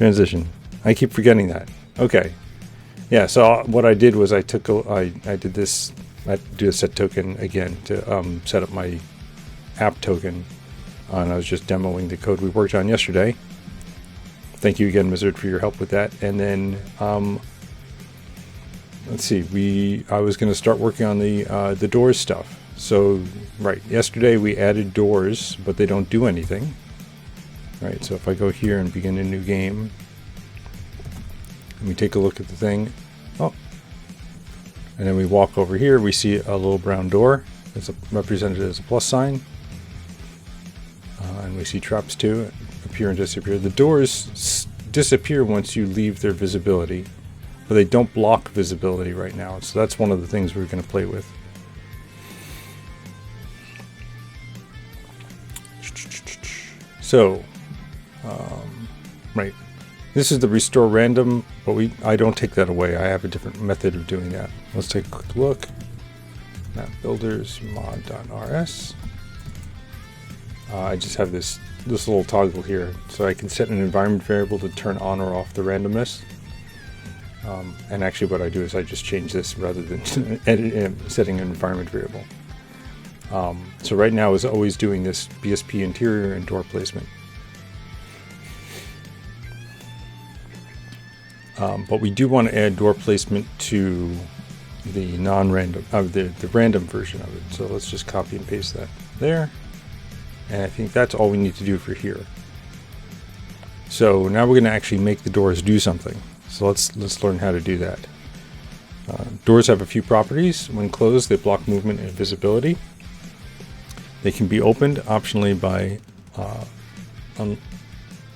transition. I keep forgetting that. Okay. Yeah, so what I did was I did this. I do a set token again to set up my app token. And I was just demoing the code we worked on yesterday. Thank you again, Wizard, for your help with that. And then, let's see, I was going to start working on the doors stuff. So, right, yesterday we added doors, but they don't do anything. Right, so if I go here and begin a new game, and we take a look at the thing, oh, and then we walk over here, we see a little brown door. It's represented as a plus sign. And we see traps too, appear and disappear. The doors disappear once you leave their visibility, but they don't block visibility right now. So that's one of the things we're going to play with. So, right, this is the restore random, but I don't take that away. I have a different method of doing that. Let's take a quick look. Map builders mod.rs. I just have this little toggle here, so I can set an environment variable to turn on or off the randomness. And actually what I do is I just change this rather than setting an environment variable. So right now is always doing this BSP interior and door placement. But we do want to add door placement to the non-random, the random version of it. So let's just copy and paste that there. And I think that's all we need to do for here. So now we're going to actually make the doors do something. So let's learn how to do that. Doors have a few properties. When closed, they block movement and visibility. They can be opened optionally by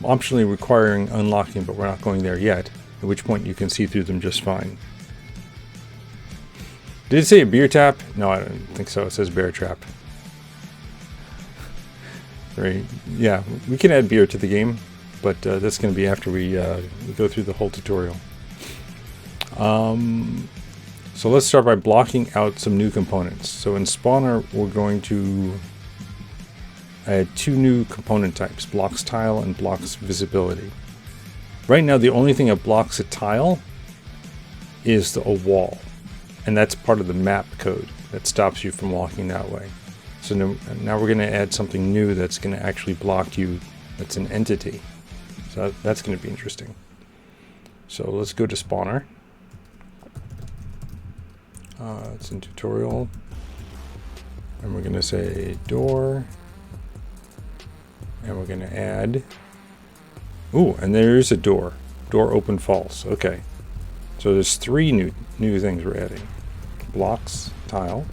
optionally requiring unlocking, but we're not going there yet. At which point you can see through them just fine. Did it say a beer tap? No, I don't think so. It says bear trap. Right? Yeah, we can add beer to the game, but that's going to be after we go through the whole tutorial. So let's start by blocking out some new components. So in Spawner, we're going to add two new component types, blocks tile and blocks visibility. Right now, the only thing that blocks a tile is a wall, and that's part of the map code that stops you from walking that way. So now we're going to add something new that's going to actually block you. That's an entity. So that's going to be interesting. So let's go to Spawner. It's in tutorial. And we're going to say door. And we're going to add. Ooh, and there's a door. Door open false. Okay. So there's three new things we're adding. Blocks, tile.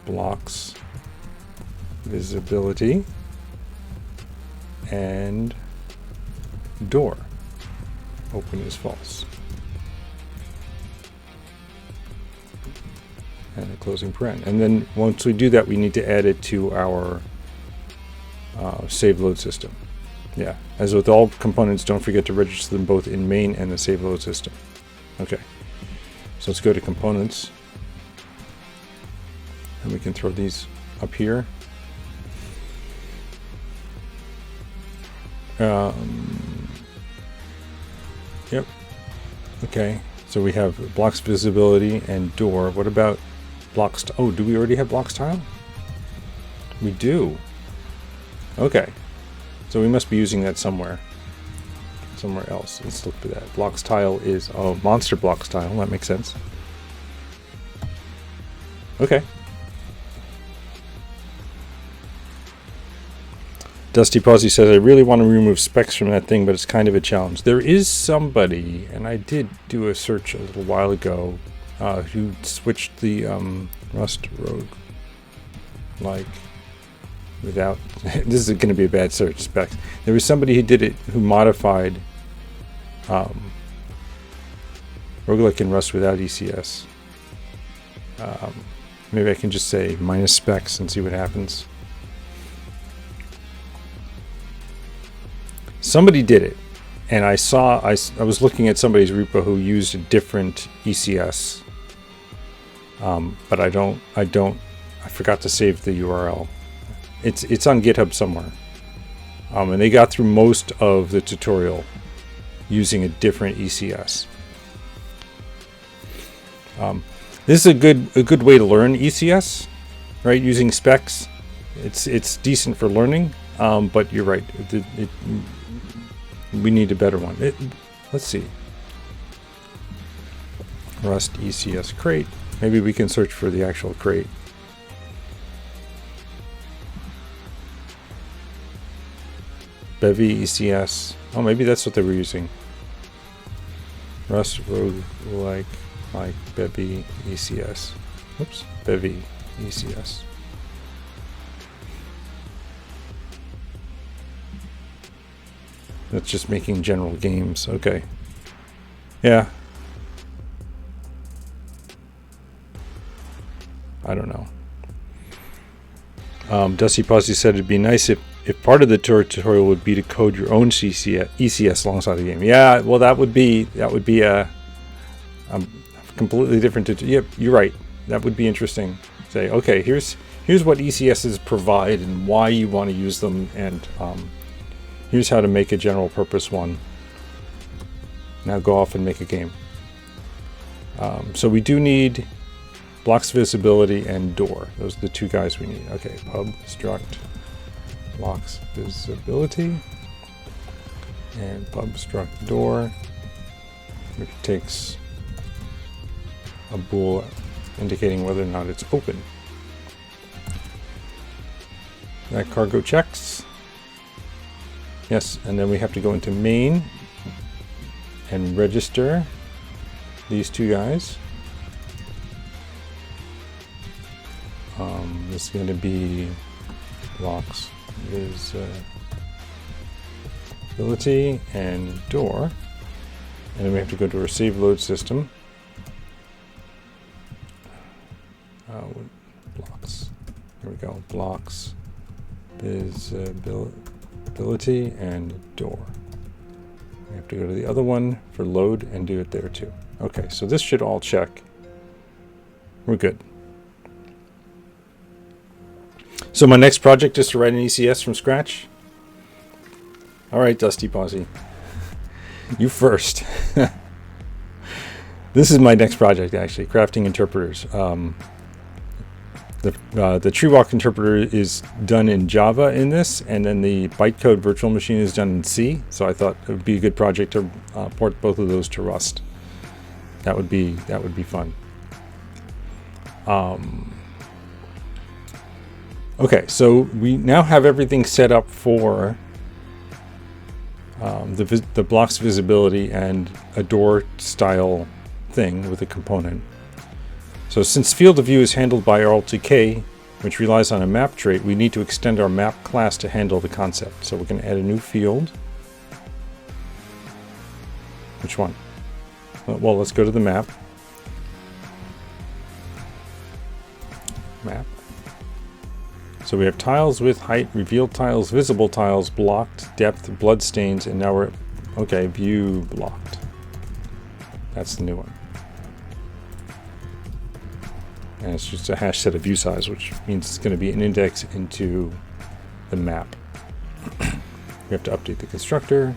Blocks, visibility, and door. Open is false. And a closing paren. And then once we do that, we need to add it to our save load system. Yeah, as with all components, don't forget to register them both in main and the save load system. Okay, so let's go to components. And we can throw these up here. Yep. Okay. So we have blocks visibility and door. What about blocks? Oh, do we already have blocks tile? We do. Okay. So we must be using that somewhere else. Let's look for that. Blocks tile is monster blocks tile. That makes sense. Okay. Dusty Posy says, I really want to remove specs from that thing, but it's kind of a challenge. There is somebody, and I did do a search a little while ago, who switched the Rust Roguelike without... This is going to be a bad search, specs. There was somebody who did it, who modified Roguelike in Rust without ECS. Maybe I can just say minus specs and see what happens. Somebody did it, and I was looking at somebody's repo who used a different ECS, but I forgot to save the URL. It's on GitHub somewhere. And they got through most of the tutorial using a different ECS. This is a good way to learn ECS, right? Using specs, it's decent for learning, but you're right. We need a better one. Let's see. Rust ECS crate. Maybe we can search for the actual crate. Bevy ECS. Oh, maybe that's what they were using. Rust Roguelike like Bevy ECS. Oops, Bevy ECS. That's just making general games. Okay. Yeah. I don't know. Dusty Posse said it'd be nice if part of the tutorial would be to code your own ECS alongside the game. Yeah, well, that would be a completely different. Yep, you're right. That would be interesting. Say, okay, here's what ECSs provide and why you want to use them, and here's how to make a general purpose one. Now go off and make a game. So we do need blocks visibility and door. Those are the two guys we need. Okay, pub struct blocks visibility and pub struct door, which takes a bool indicating whether or not it's open. That cargo checks. Yes, and then we have to go into main and register these two guys. This is going to be blocks visibility and door, and then we have to go to our save load system. Blocks. Here we go. Blocks visibility and door. We have to go to the other one for load and do it there too. Okay, so this should all check. We're good. So my next project is to write an ECS from scratch. All right, Dusty Posse. You first. This is my next project, actually, crafting interpreters. The tree walk interpreter is done in Java in this, and then the bytecode virtual machine is done in C. So I thought it would be a good project to port both of those to Rust. That would be fun. Okay, so we now have everything set up for the blocks visibility and a door style thing with a component. So since field of view is handled by RLTK, which relies on a map trait, we need to extend our map class to handle the concept. So we're going to add a new field. Which one? Well, let's go to the map. Map. So we have tiles with height, revealed tiles, visible tiles, blocked, depth, blood stains, and now we're, okay, view blocked. That's the new one. And it's just a hash set of view size, which means it's going to be an index into the map. We have to update the constructor.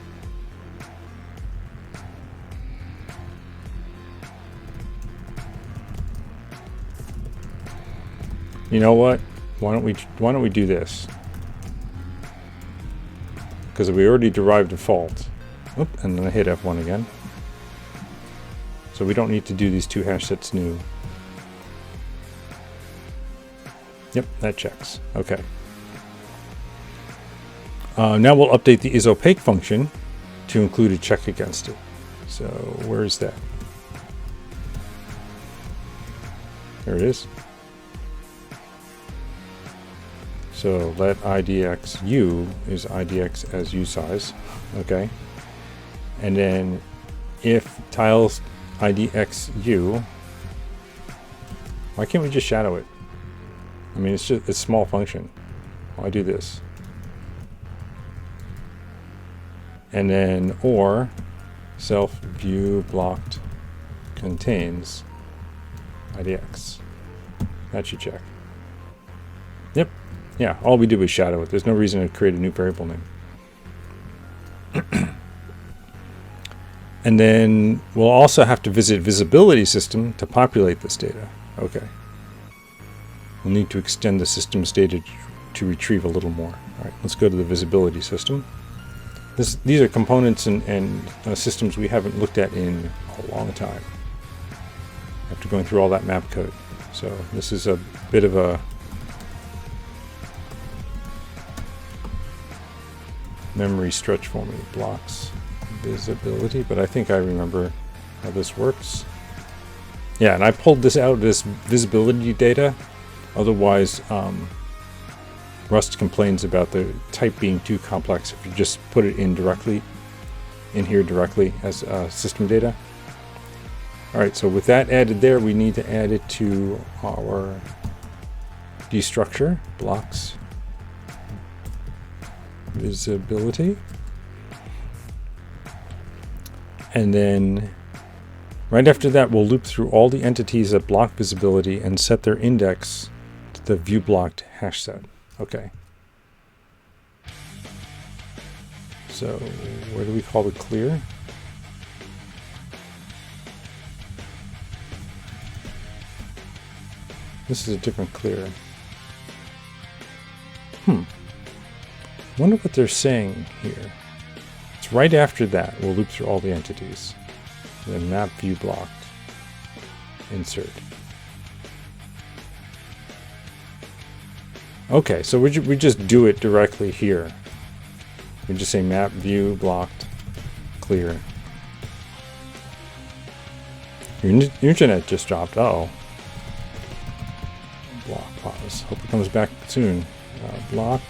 You know what? Why don't we do this? Because we already derived default. Oop, and then I hit F1 again. So we don't need to do these two hash sets new. Yep, that checks. Okay. Now we'll update the isOpaque function to include a check against it. So where is that? There it is. So let IDX_U is IDX as U size. Okay. And then if tiles IDX_U, why can't we just shadow it? I mean, it's just a small function. Why do this? And then or self view blocked contains IDX. That should check. Yep. Yeah, all we do is shadow it. There's no reason to create a new variable name. And then we'll also have to visit visibility system to populate this data. Okay. We'll need to extend the system's data to retrieve a little more. All right, let's go to the visibility system. These are components and systems we haven't looked at in a long time after going through all that map code. So this is a bit of a memory stretch for me. Blocks visibility, but I think I remember how this works. Yeah, and I pulled this out, this visibility data. Otherwise, Rust complains about the type being too complex if you just put it in here directly as system data. All right, so with that added there, we need to add it to our destructure, blocks visibility. And then right after that, we'll loop through all the entities that block visibility and set their index to the view blocked hash set. Okay. So where do we call it clear? This is a different clear. Wonder what they're saying here. It's right after that. We'll loop through all the entities. Then map view blocked. Insert. Okay, so we just do it directly here. We just say map view blocked clear. Your internet just dropped. Uh-oh. Block pause. Hope it comes back soon. Block.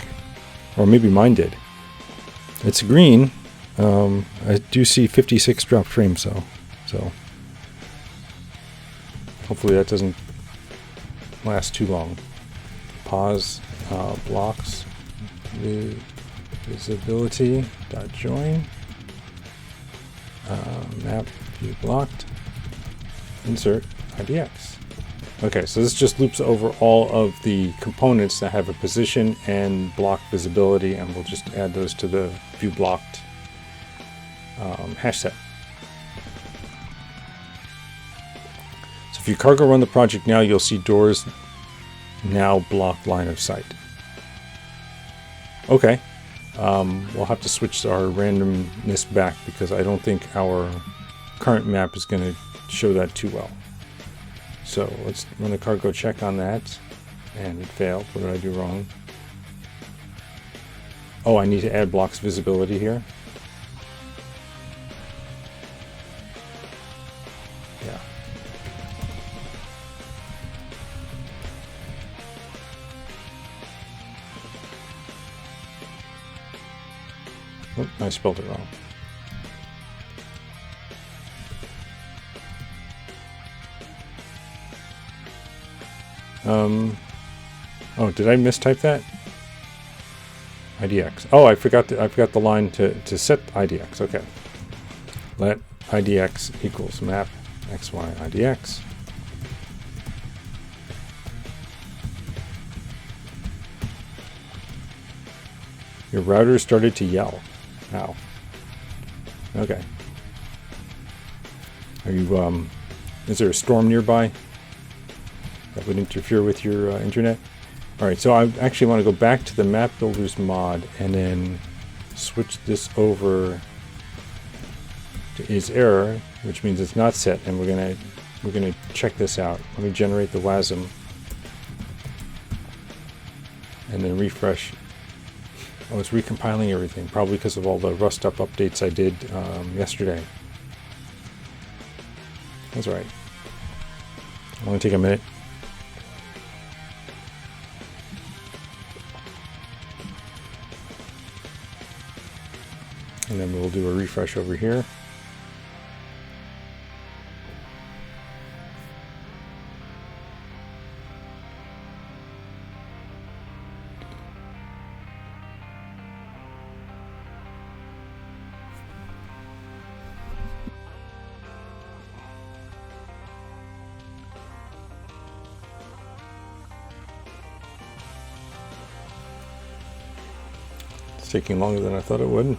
Or maybe mine did. It's green. I do see 56 dropped frames though. So hopefully that doesn't last too long. Pause. Blocks. Visibility. .join. Map view blocked. Insert IDX. Okay, so this just loops over all of the components that have a position and block visibility, and we'll just add those to the view blocked hash set. So if you cargo run the project now, you'll see doors now block line of sight. Okay, we'll have to switch our randomness back because I don't think our current map is going to show that too well. So let's run a cargo check on that, and it failed. What did I do wrong? Oh, I need to add blocks visibility here. Yeah. Oh, I spelled it wrong. Oh, did I mistype that? IDX. Oh, I forgot the line to set IDX. Okay. Let IDX equals map XY IDX. Your router started to yell. Ow. Okay. Are you is there a storm nearby that would interfere with your internet? All right, so I actually want to go back to the map builders mod and then switch this over to is error, which means it's not set, and we're gonna check this out. Let me generate the WASM and then refresh. Oh, it's recompiling everything, probably because of all the Rust up updates I did yesterday. That's all right. Only take a minute. And then we'll do a refresh over here. It's taking longer than I thought it would.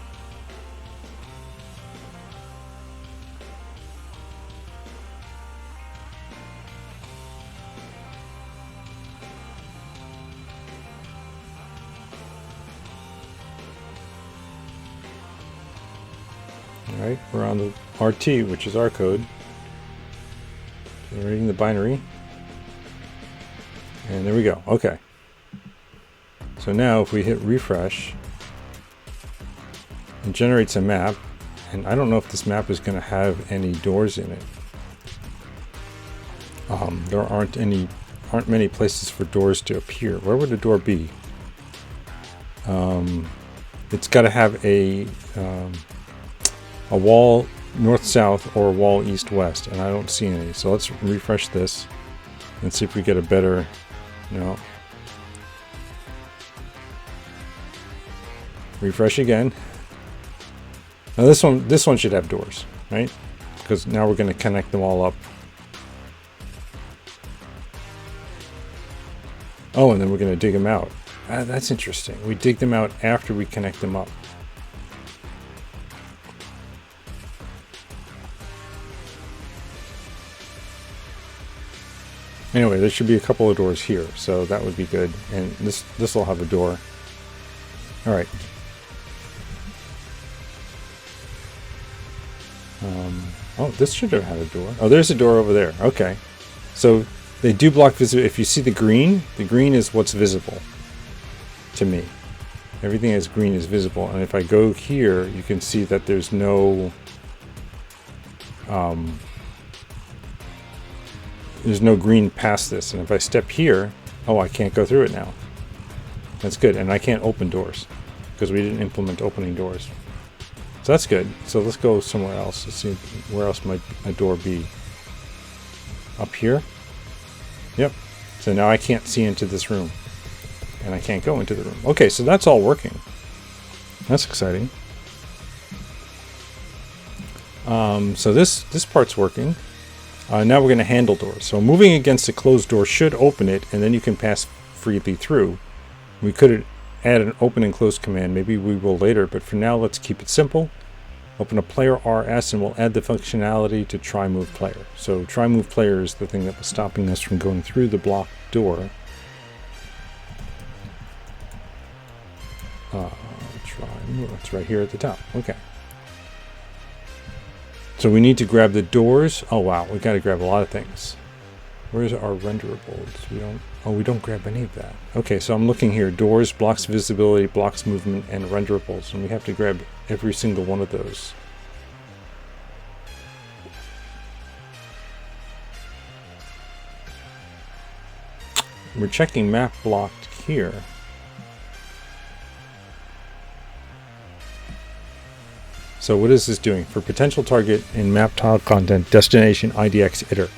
All right, we're on the RT, which is our code. Generating the binary. And there we go. Okay. So now if we hit refresh, it generates a map. And I don't know if this map is going to have any doors in it. There aren't many places for doors to appear. Where would a door be? It's got to have a wall north-south or a wall east-west, and I don't see any. So let's refresh this and see if we get a better. No. Refresh again. Now this one should have doors, right? Because now we're going to connect them all up. Oh, and then we're going to dig them out. That's interesting. We dig them out after we connect them up. Anyway, there should be a couple of doors here, so that would be good. And this will have a door. All right. Oh, this should have had a door. Oh, there's a door over there. Okay. So they do block visibility. If you see the green is what's visible to me. Everything as green is visible. And if I go here, you can see that there's no green past this. And if I step here, oh, I can't go through it now. That's good. And I can't open doors because we didn't implement opening doors. So that's good. So let's go somewhere else. Let's see where else might a door be. Up here? Yep. So now I can't see into this room. And I can't go into the room. Okay, so that's all working. That's exciting. So this part's working. Now we're going to handle doors. So moving against a closed door should open it, and then you can pass freely through. We could add an open and close command. Maybe we will later, but for now, let's keep it simple. Open a player RS, and we'll add the functionality to try move player. So try move player is the thing that was stopping us from going through the blocked door. Try move. It's right here at the top. Okay. So we need to grab the doors. Oh wow, we got to grab a lot of things. Where's our renderables? We don't grab any of that. Okay, so I'm looking here. Doors, blocks visibility, blocks movement, and renderables. And we have to grab every single one of those. We're checking map blocked here. So what is this doing? For potential target in map tile content, destination IDX iter.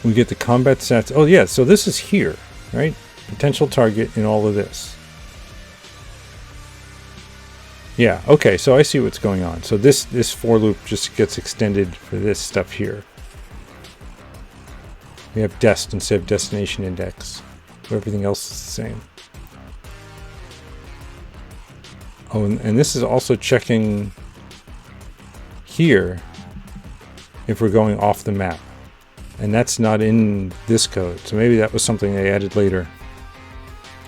We get the combat stats. Oh yeah, so this is here, right? Potential target in all of this. Yeah, okay, so I see what's going on. So this for loop just gets extended for this stuff here. We have dest instead of destination index. Everything else is the same. Oh, and this is also checking here if we're going off the map. And that's not in this code. So maybe that was something they added later.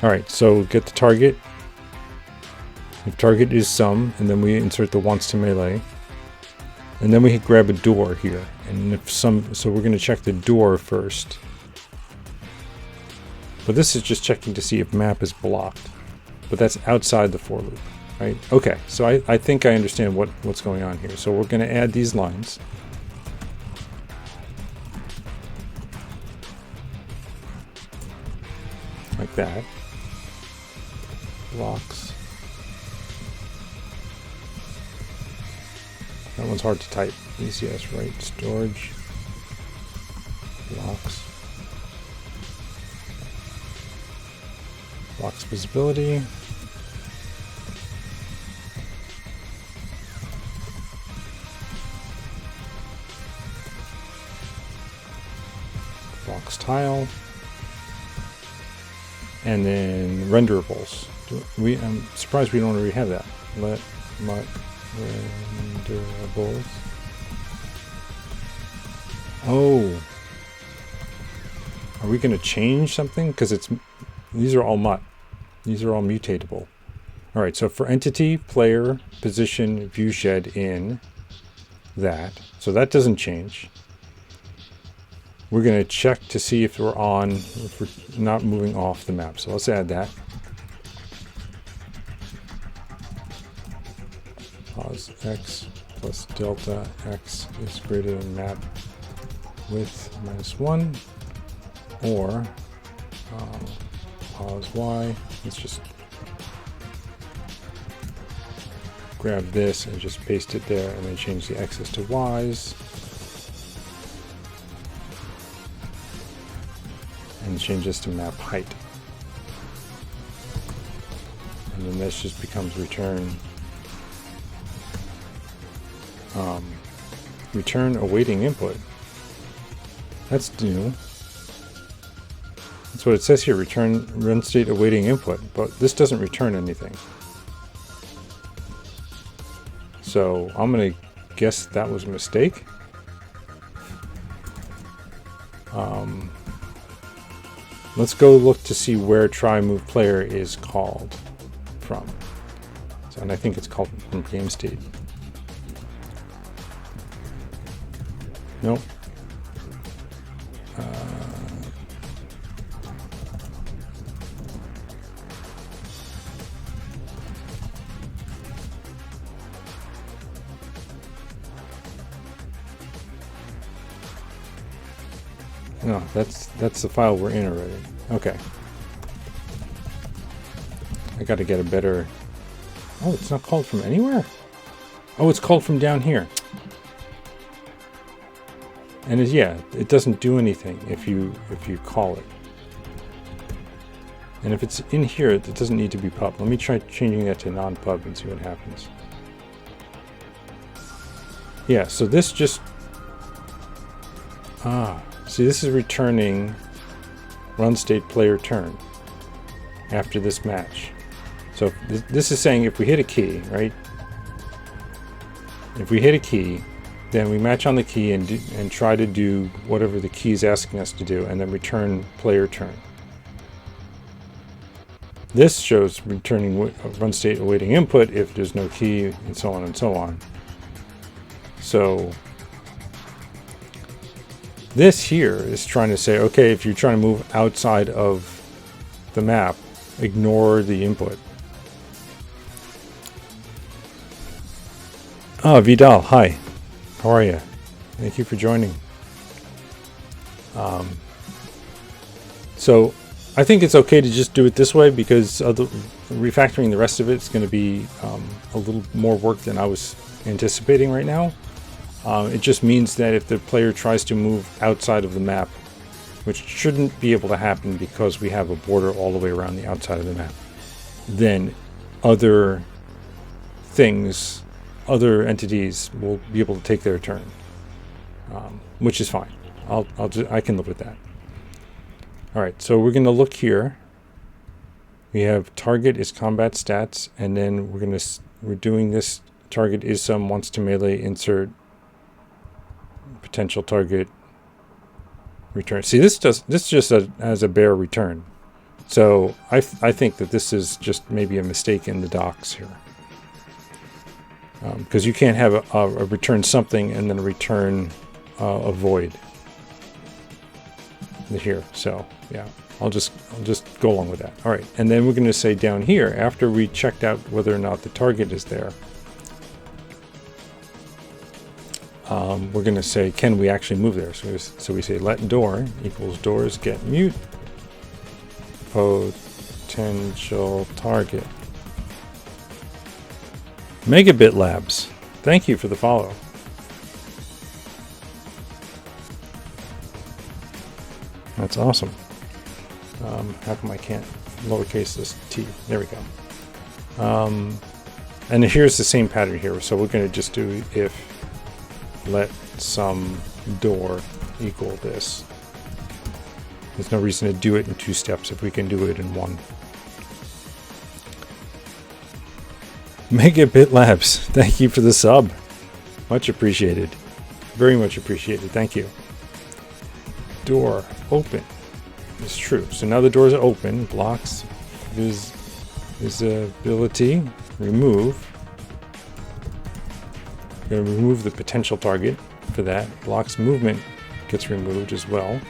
Alright, so get the target. If target is some, and then we insert the wants to melee. And then we can grab a door here. And if some, so we're going to check the door first. But this is just checking to see if map is blocked. But that's outside the for loop, right? Okay, so I think I understand what's going on here. So we're going to add these lines. Like that. Blocks. That one's hard to type. ECS, right? Storage. Blocks. Blocks visibility. Blocks tile. And then renderables. I'm surprised we don't already have that. Let renderables. Oh. Are we going to change something? Because These are all mut. These are all mutatable. All right, so for entity, player, position, view shed in that. So that doesn't change. We're going to check to see if we're on, if we're not moving off the map. So let's add that. Pause x plus delta x is greater than map width -1, or pause y. Let's just grab this and just paste it there, and then change the x's to y's, and change this to map height. And then this just becomes return return awaiting input. That's new. That's what it says here, return run state awaiting input, but this doesn't return anything. So I'm going to guess that was a mistake. Let's go look to see where try move player is called from. So, and I think it's called from game state. Nope. No, that's the file we're in already. Okay. I got to get a better. Oh, it's not called from anywhere. Oh, it's called from down here. And yeah, it doesn't do anything if you call it. And if it's in here, it doesn't need to be pub. Let me try changing that to non-pub and see what happens. Yeah, so this just see, this is returning run state player turn after this match. So this is saying if we hit a key, right? If we hit a key, then we match on the key and try to do whatever the key is asking us to do, and then return player turn. This shows returning run state awaiting input if there's no key, and so on and so on. So this here is trying to say, okay, if you're trying to move outside of the map, ignore the input. Ah, Vidal, hi. How are you? Thank you for joining. So I think it's okay to just do it this way, because refactoring the rest of it is going to be a little more work than I was anticipating right now. It just means that if the player tries to move outside of the map, which shouldn't be able to happen because we have a border all the way around the outside of the map, then other things, other entities will be able to take their turn, which is fine. I can live with that. All right, so we're going to look here. We have target is combat stats, and then we're doing this. Target is some wants to melee insert potential target return. See, this just has a bare return. So I think that this is just maybe a mistake in the docs here, because you can't have a return something and then a return a void here. So yeah, I'll just go along with that. All right, and then we're going to say down here, after we checked out whether or not the target is there, we're going to say, can we actually move there? So we say let door equals doors get mute potential target. Megabit Labs, thank you for the follow. That's awesome. How come I can't lowercase this t? There we go. And here's the same pattern here. So we're going to just do if let some door equal this. There's no reason to do it in 2 steps if we can do it in 1. Megabit Labs, thank you for the sub. Much appreciated. Very much appreciated. Thank you. Door open. is true. So now the doors are open. Blocks visibility, remove. We're going to remove the potential target for that. Blocks movement gets removed as well.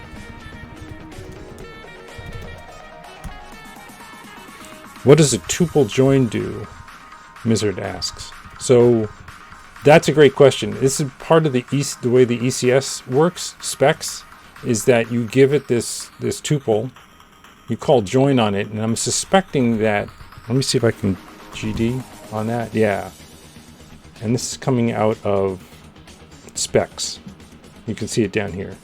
What does a tuple join do? Mizzard asks. So that's a great question. This is part of the way the ECS works, specs, is that you give it this tuple, you call join on it, and I'm suspecting that, let me see if I can GD on that. Yeah. And this is coming out of specs. You can see it down here.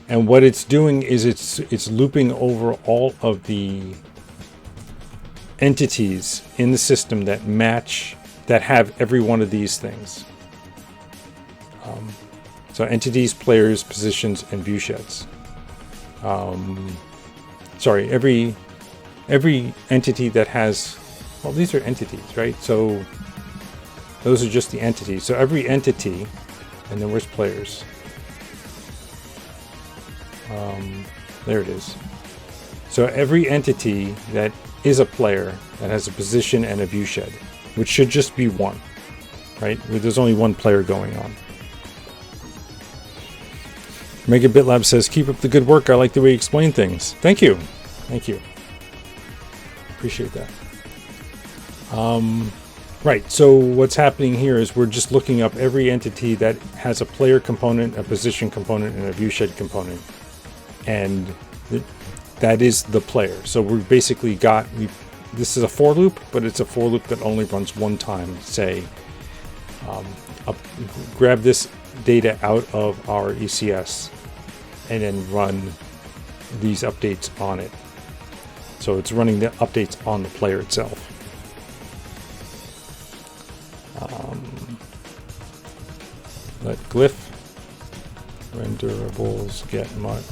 And what it's doing is it's looping over all of the entities in the system that match, that have every one of these things. So entities, players, positions, and view sheds. Sorry, every entity that has, well, these are entities, right? So those are just the entities. So every entity, and then where's players? There it is. So every entity that is a player that has a position and a view shed, which should just be one, right? There's only one player going on. Mega BitLab says, keep up the good work. I like the way you explain things. Thank you. Thank you. Appreciate that. Right, so what's happening here is we're just looking up every entity that has a player component, a position component, and a view shed component. And that is the player. So we've basically got, this is a for loop, but it's a for loop that only runs one time. Say, grab this data out of our ECS and then run these updates on it. So it's running the updates on the player itself. Let glyph renderables get mut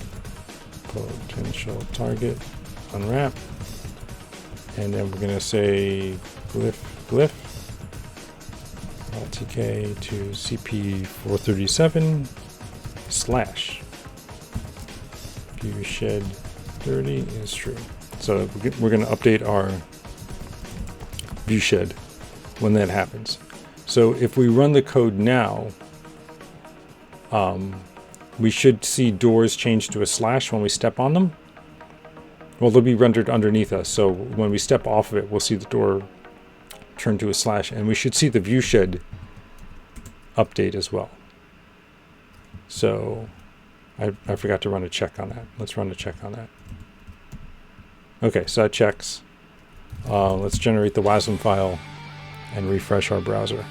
potential target unwrap, and then we're going to say glyph LTK to CP437 slash view shed 30 is true. So we're going to update our view shed when that happens. So if we run the code now, we should see doors change to a slash when we step on them. Well, they'll be rendered underneath us. So when we step off of it, we'll see the door turn to a slash, and we should see the view shed update as well. So I forgot to run a check on that. Let's run a check on that. Okay, so that checks. Let's generate the WASM file and refresh our browser.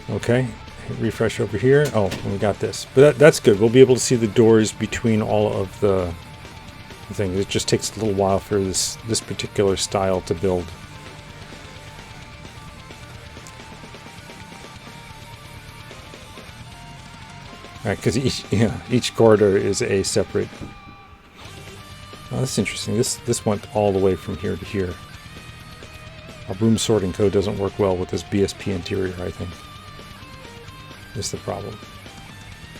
Okay, hit refresh over here. Oh, and we got this. But that's good. We'll be able to see the doors between all of the things. It just takes a little while for this particular style to build. All right, because each corridor is a separate. Oh, that's interesting. This went all the way from here to here. Our broom sorting code doesn't work well with this BSP interior, I think. Is the problem.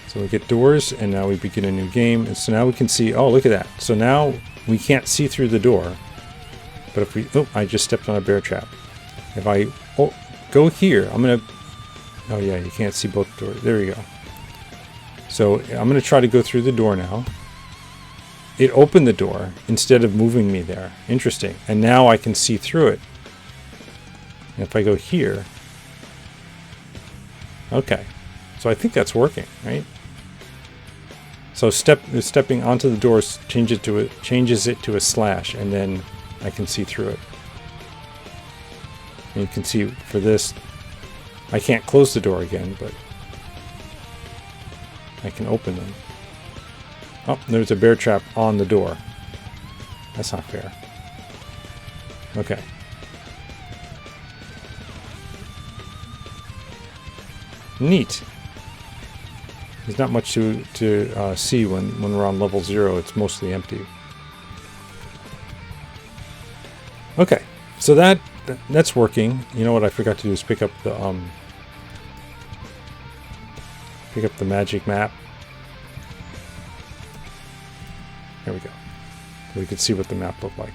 So we get doors, and now we begin a new game, and so now we can see, oh, look at that. So now we can't see through the door, but if we, oh, I just stepped on a bear trap. If I go here, I'm gonna, oh yeah, you can't see both doors. There we go. So I'm gonna try to go through the door now. It opened the door instead of moving me there. Interesting. And now I can see through it. And if I go here, okay. So I think that's working, right? So stepping onto the door changes it to a slash, and then I can see through it. And you can see for this, I can't close the door again, but I can open them. Oh, there's a bear trap on the door. That's not fair. Okay. Neat. There's not much to see when we're on level 0. It's mostly empty. Okay, So that's working. You know what I forgot to do is pick up the magic map. There we go. We could see what the map looked like.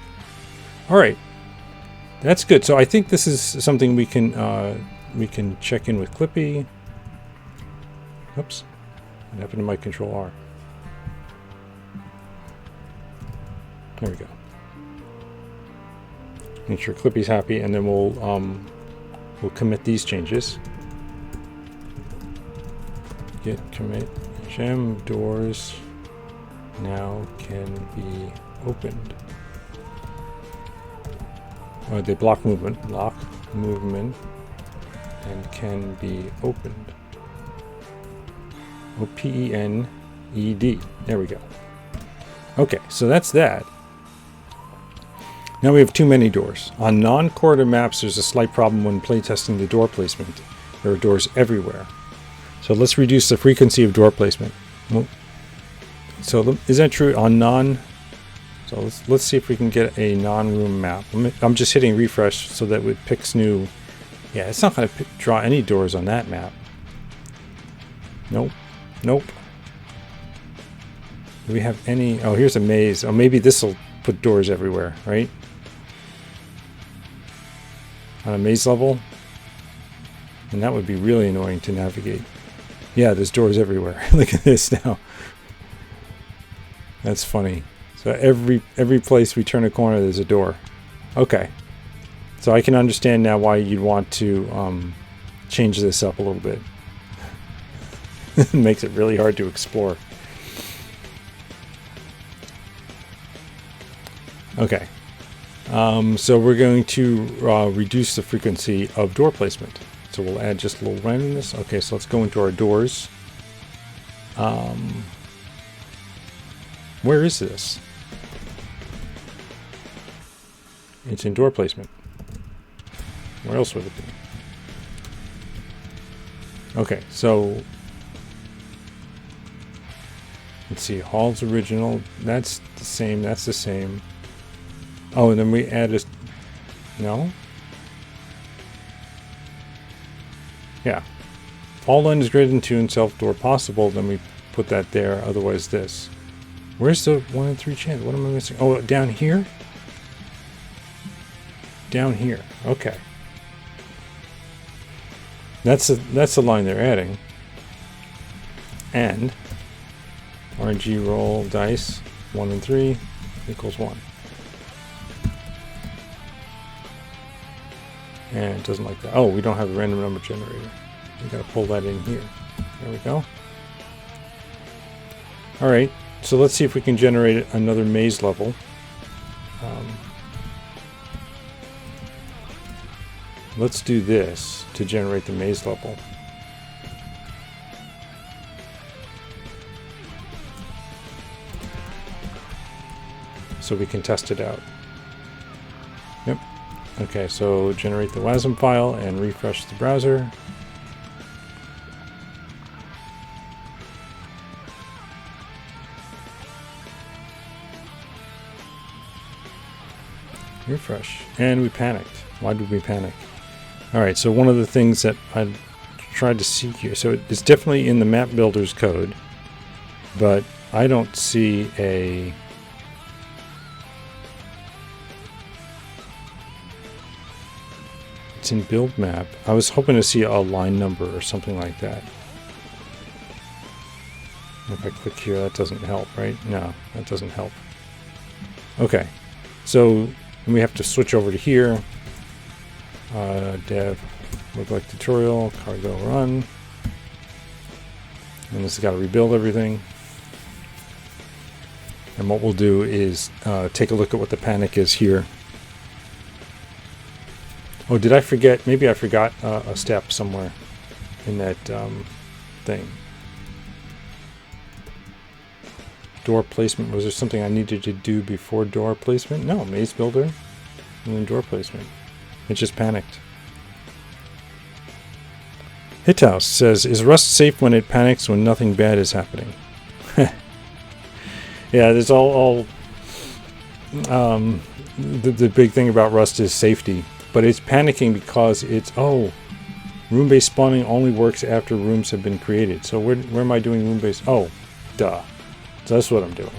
All right, that's good. So I think this is something we can check in with Clippy. Oops, what happened to my Control R? There we go. Make sure Clippy's happy, and then we'll commit these changes. Git commit gem doors now can be opened. They block movement, and can be opened. OPENED. There we go. Okay, so that's that. Now we have too many doors. On non-corridor maps, there's a slight problem when playtesting the door placement. There are doors everywhere. So let's reduce the frequency of door placement. So is that true on non? So let's see if we can get a non-room map. I'm just hitting refresh so that it picks new. Yeah, it's not going to draw any doors on that map. Nope. Nope. Do we have any? Oh, here's a maze. Oh, maybe this will put doors everywhere, right? On a maze level. And that would be really annoying to navigate. Yeah, there's doors everywhere. Look at this now. That's funny. So every place we turn a corner, there's a door. Okay. So I can understand now why you'd want to change this up a little bit. It makes it really hard to explore. Okay. So we're going to reduce the frequency of door placement. So we'll add just a little randomness. Okay, so let's go into our doors. Where is this? It's in door placement. Where else would it be? Okay, so let's see. Hall's original. That's the same. That's the same. Oh, and then we add a... No? Yeah. All line is greater than 2 and self-door possible. Then we put that there. Otherwise this. Where's the 1 in 3 chance? What am I missing? Oh, down here? Down here. Okay. That's the line they're adding. And RNG roll dice 1 in 3 equals 1. And it doesn't like that. Oh, we don't have a random number generator. We gotta pull that in here. There we go. Alright, so let's see if we can generate another maze level. Let's do this to generate the maze level. So we can test it out. Yep. Okay, so generate the WASM file and refresh the browser. Refresh. And we panicked. Why did we panic? Alright, so one of the things that I tried to seek here, so it's definitely in the map builder's code, but I don't see a... It's in build map. I was hoping to see a line number or something like that. If I click here, that doesn't help, right? No, that doesn't help. Okay, so we have to switch over to here. Dev Roguelike tutorial, cargo run. And this has got to rebuild everything. And what we'll do is take a look at what the panic is here. Oh, did I forget? Maybe I forgot a step somewhere in that thing. Door placement. Was there something I needed to do before door placement? No, maze builder and then door placement. It just panicked. Hithouse says, is Rust safe when it panics when nothing bad is happening? Yeah, there's all the big thing about Rust is safety, but it's panicking because it's, oh, room-based spawning only works after rooms have been created. So where am I doing room-based? Oh, duh. So that's what I'm doing.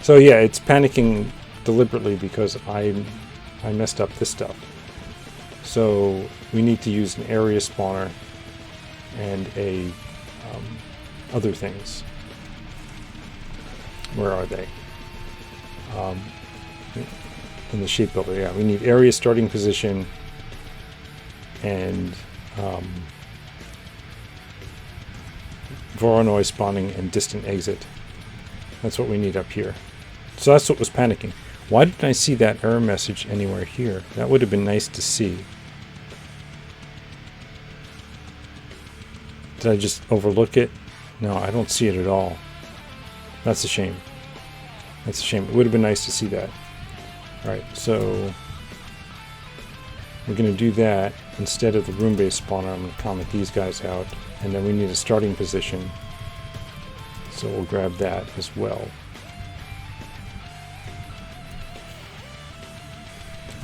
So yeah, it's panicking deliberately because I messed up this stuff. So we need to use an area spawner and a other things. Where are they? In the shape builder, yeah. We need area starting position and Voronoi spawning and distant exit. That's what we need up here. So that's what was panicking. Why didn't I see that error message anywhere here? That would have been nice to see. Did I just overlook it? No, I don't see it at all. That's a shame. That's a shame. It would have been nice to see that. Alright, so we're going to do that instead of the room-based spawner. I'm going to comment these guys out, and then we need a starting position. So we'll grab that as well.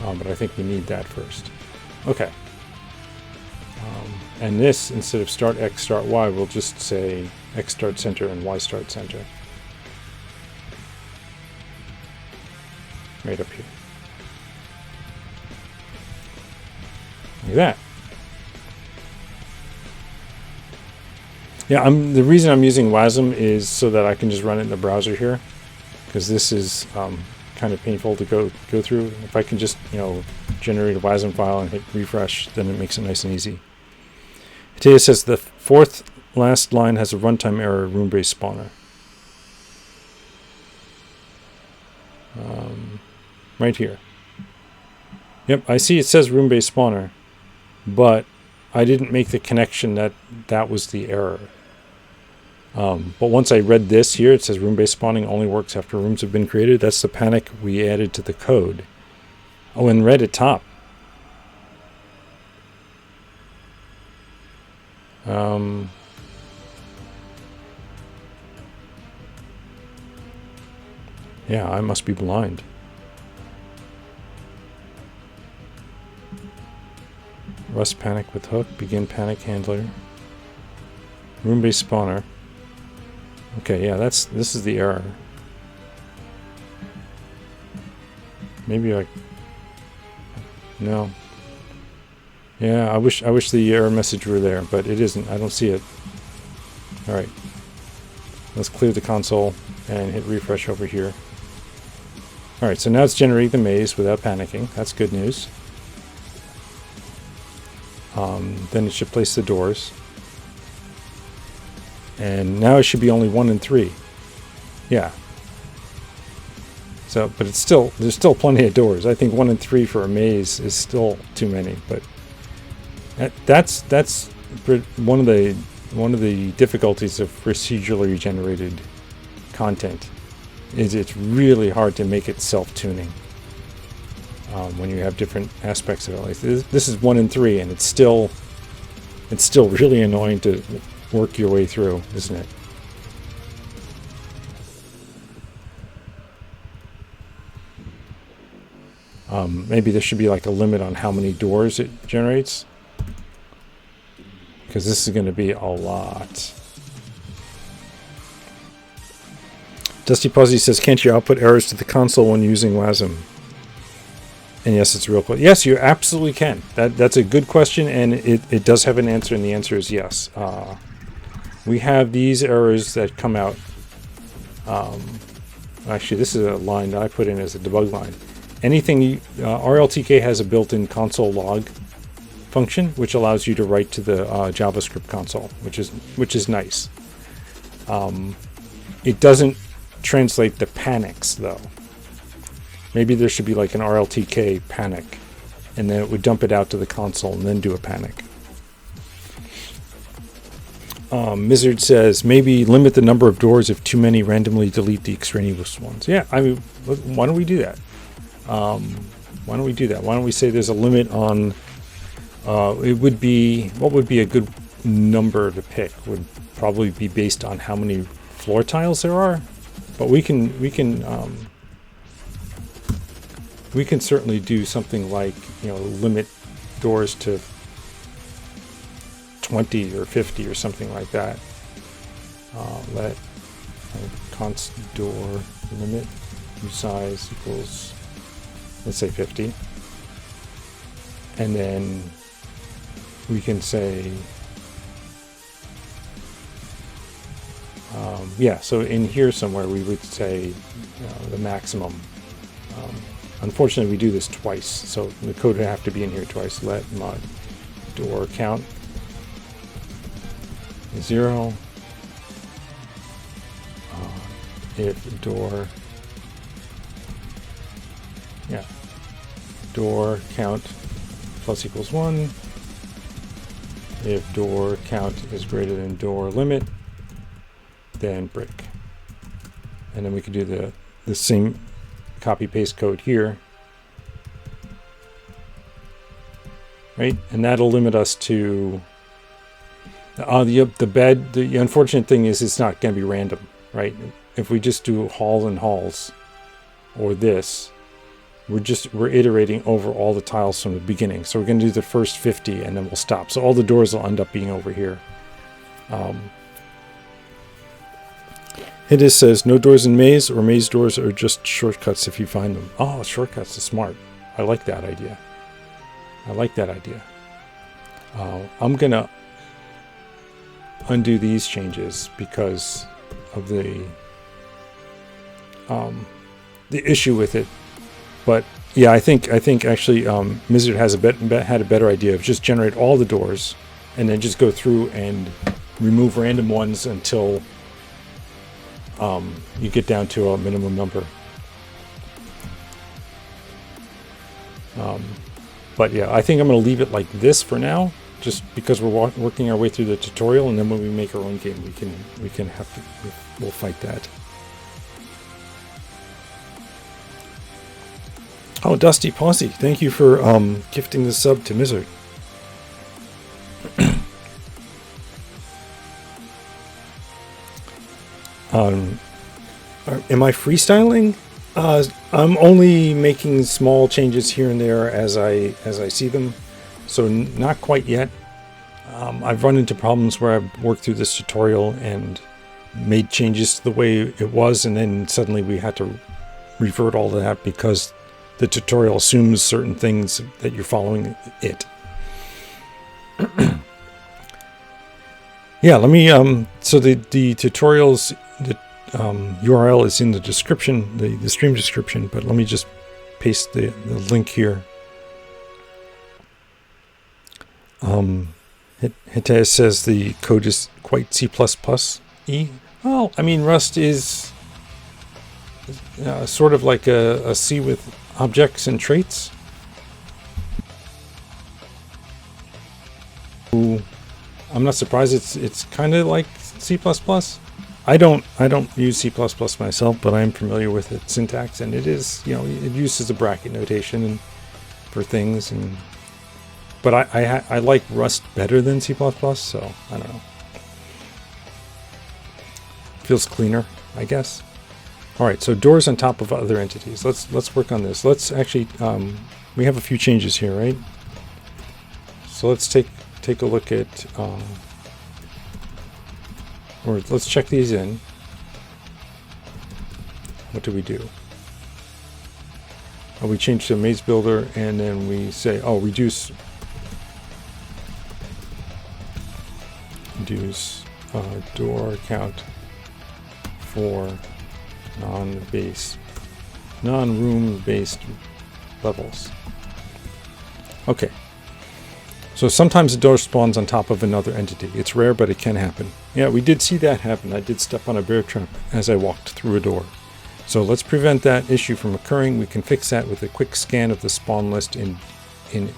But I think we need that first. Okay. And this, instead of start X, start Y, we'll just say X start center and Y start center. Right up here. Look at that. Yeah, the reason I'm using WASM is so that I can just run it in the browser here, because this is kind of painful to go through. If I can just, generate a WASM file and hit refresh, then it makes it nice and easy. Hitea says the fourth last line has a runtime error, room-based spawner. Right here. Yep, I see it says room-based spawner, but I didn't make the connection that that was the error. But once I read this here, it says room-based spawning only works after rooms have been created. That's the panic we added to the code. Oh, and red at top. Yeah, I must be blind. Rust panic with hook, begin panic handler. Room-based spawner. Okay, yeah, this is the error. Maybe no. Yeah, I wish the error message were there, but it isn't. I don't see it. All right. Let's clear the console and hit refresh over here. All right, so now it's generating the maze without panicking. That's good news. Then it should place the doors. And now it should be only 1 and 3. Yeah. So, but there's still plenty of doors. I think 1 and 3 for a maze is still too many, but that's one of the difficulties of procedurally generated content. Is it's really hard to make it self-tuning when you have different aspects of it. Like this is 1 and 3, and it's still really annoying to work your way through, isn't it? Maybe there should be like a limit on how many doors it generates, because this is going to be a lot. Dusty Puzzy says, can't you output errors to the console when using WASM? And yes, it's real quick. Yes, you absolutely can. That's a good question, and it does have an answer, and the answer is yes. We have these errors that come out. Actually, this is a line that I put in as a debug line. Anything RLTK has a built-in console log function, which allows you to write to the JavaScript console, which is nice. It doesn't translate the panics though. Maybe there should be like an RLTK panic, and then it would dump it out to the console and then do a panic. Mizzard says, maybe limit the number of doors if too many randomly delete the extraneous ones. Yeah, I mean, why don't we do that? Why don't we do that? Why don't we say there's a limit on, what would be a good number to pick? Would probably be based on how many floor tiles there are, but we can we can certainly do something like, limit doors to 20 or 50 or something like that. Let const door limit size equals, let's say 50. And then we can say, so in here somewhere we would say the maximum. Unfortunately, we do this twice, so the code would have to be in here twice. Let mod door count 0. If door, door count plus equals 1. If door count is greater than door limit, then break. And then we can do the same copy paste code here, right? And that'll limit us to the unfortunate thing is it's not going to be random, right? If we just do hall and halls or this, we're iterating over all the tiles from the beginning. So we're going to do the first 50 and then we'll stop. So all the doors will end up being over here. Hidis says, no doors in maze or maze doors are just shortcuts if you find them. Oh, shortcuts is smart. I like that idea. I'm going to undo these changes because of the issue with it. But yeah, I think actually Mizzard has had a better idea of just generate all the doors and then just go through and remove random ones until you get down to a minimum number. But yeah, I think I'm going to leave it like this for now, just because we're working our way through the tutorial, and then when we make our own game, we'll fight that. Oh, Dusty Posse, thank you for gifting the sub to Mizzard. Am I freestyling? I'm only making small changes here and there as I see them, so not quite yet. I've run into problems where I've worked through this tutorial and made changes to the way it was, and then suddenly we had to revert all of that because the tutorial assumes certain things that you're following it. Yeah, let me, so the tutorials, the URL is in the description, the stream description, but let me just paste the link here. Hitesh says the code is quite C++-y. Well, I mean, Rust is sort of like a C with objects and traits. I'm not surprised it's kind of like C++. I don't use C++ myself, but I am familiar with its syntax, and it is, it uses a bracket notation and for things, but I like Rust better than C++, so I don't know. Feels cleaner, I guess. All right, so doors on top of other entities. Let's work on this. Let's actually we have a few changes here, right? So let's take a look at or let's check these in. What do we do? Oh, we change to maze builder, and then we say, oh, reduce door count for non-room based levels. Okay. So sometimes the door spawns on top of another entity. It's rare, but it can happen. Yeah, we did see that happen. I did step on a bear trap as I walked through a door. So let's prevent that issue from occurring. We can fix that with a quick scan of the spawn list in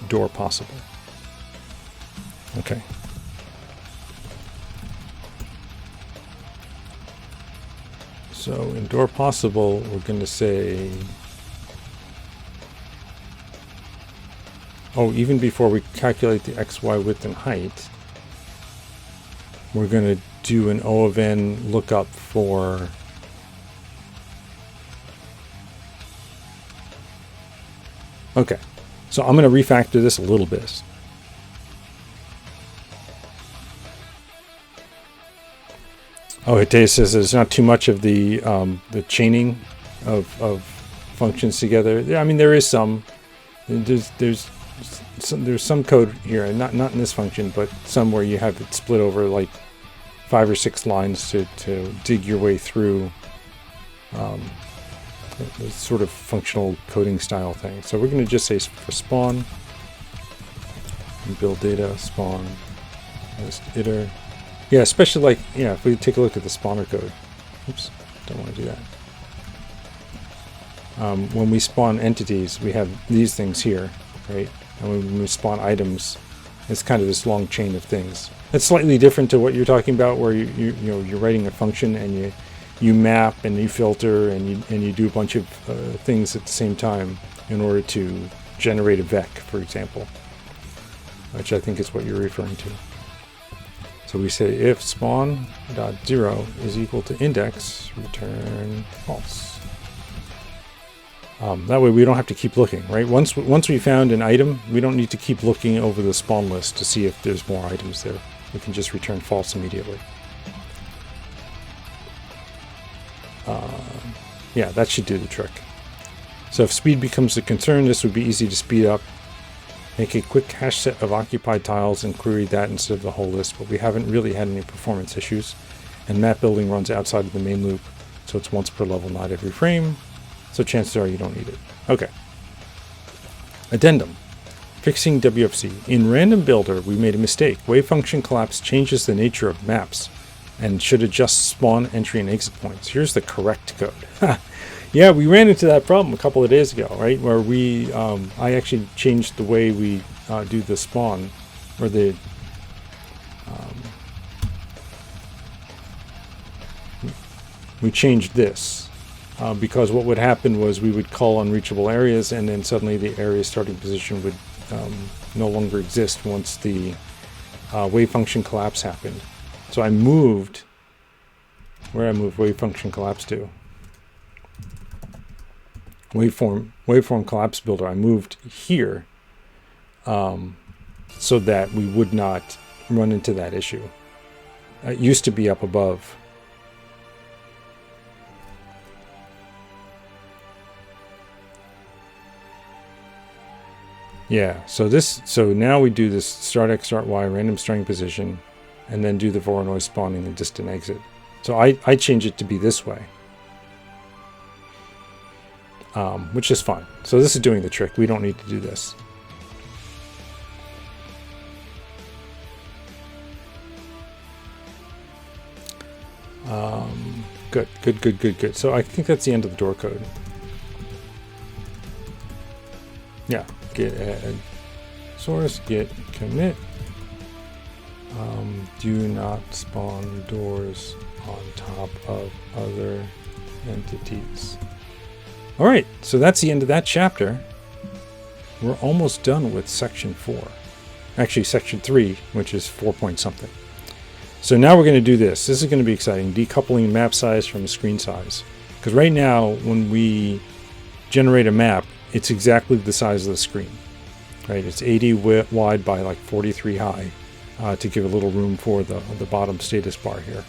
door possible. Okay. So in door possible, we're going to say, oh, even before we calculate the X, Y, width, and height, we're going to do an O of N lookup for Okay, so I'm going to refactor this a little bit. Oh, Hideo says there's not too much of the chaining of functions together. Yeah, I mean there is some. There's some code here, not in this function, but some where you have it split over like 5 or 6 lines to dig your way through the sort of functional coding style thing. So we're going to just say for spawn, build data, spawn, list iter. Yeah, especially like, if we take a look at the spawner code. Oops, don't want to do that. When we spawn entities, we have these things here, right? And when we spawn items, it's kind of this long chain of things. It's slightly different to what you're talking about, where you're writing a function and you map and you filter and you do a bunch of things at the same time in order to generate a vec, for example, which I think is what you're referring to. So we say if spawn.0 is equal to index, return false. That way we don't have to keep looking, right? Once we found an item, we don't need to keep looking over the spawn list to see if there's more items there. We can just return false immediately. Yeah, that should do the trick. So if speed becomes a concern, this would be easy to speed up. Make a quick hash set of occupied tiles and query that instead of the whole list, but we haven't really had any performance issues. And map building runs outside of the main loop, so it's once per level, not every frame. So chances are you don't need it. Okay. Addendum. Fixing WFC. In Random Builder, we made a mistake. Wave function collapse changes the nature of maps and should adjust spawn, entry, and exit points. Here's the correct code. Yeah, we ran into that problem a couple of days ago, right? Where I actually changed the way we do the spawn, or the we changed this because what would happen was we would call unreachable areas, and then suddenly the area starting position would no longer exist once the wave function collapse happened. So I moved where I moved wave function collapse to. Waveform collapse builder, I moved here so that we would not run into that issue. It used to be up above. Yeah, so now we do this start X, start Y, random starting position, and then do the Voronoi spawning and distant exit. So I change it to be this way. Which is fine. So this is doing the trick. We don't need to do this. Good. So I think that's the end of the door code. Yeah, git add source, git commit. Do not spawn doors on top of other entities. All right, so that's the end of that chapter. We're almost done with section 4. Actually, section 3, which is 4 point something. So now we're going to do this. This is going to be exciting. Decoupling map size from screen size. Because right now, when we generate a map, it's exactly the size of the screen. Right? It's 80 wide by like 43 high to give a little room for the bottom status bar here.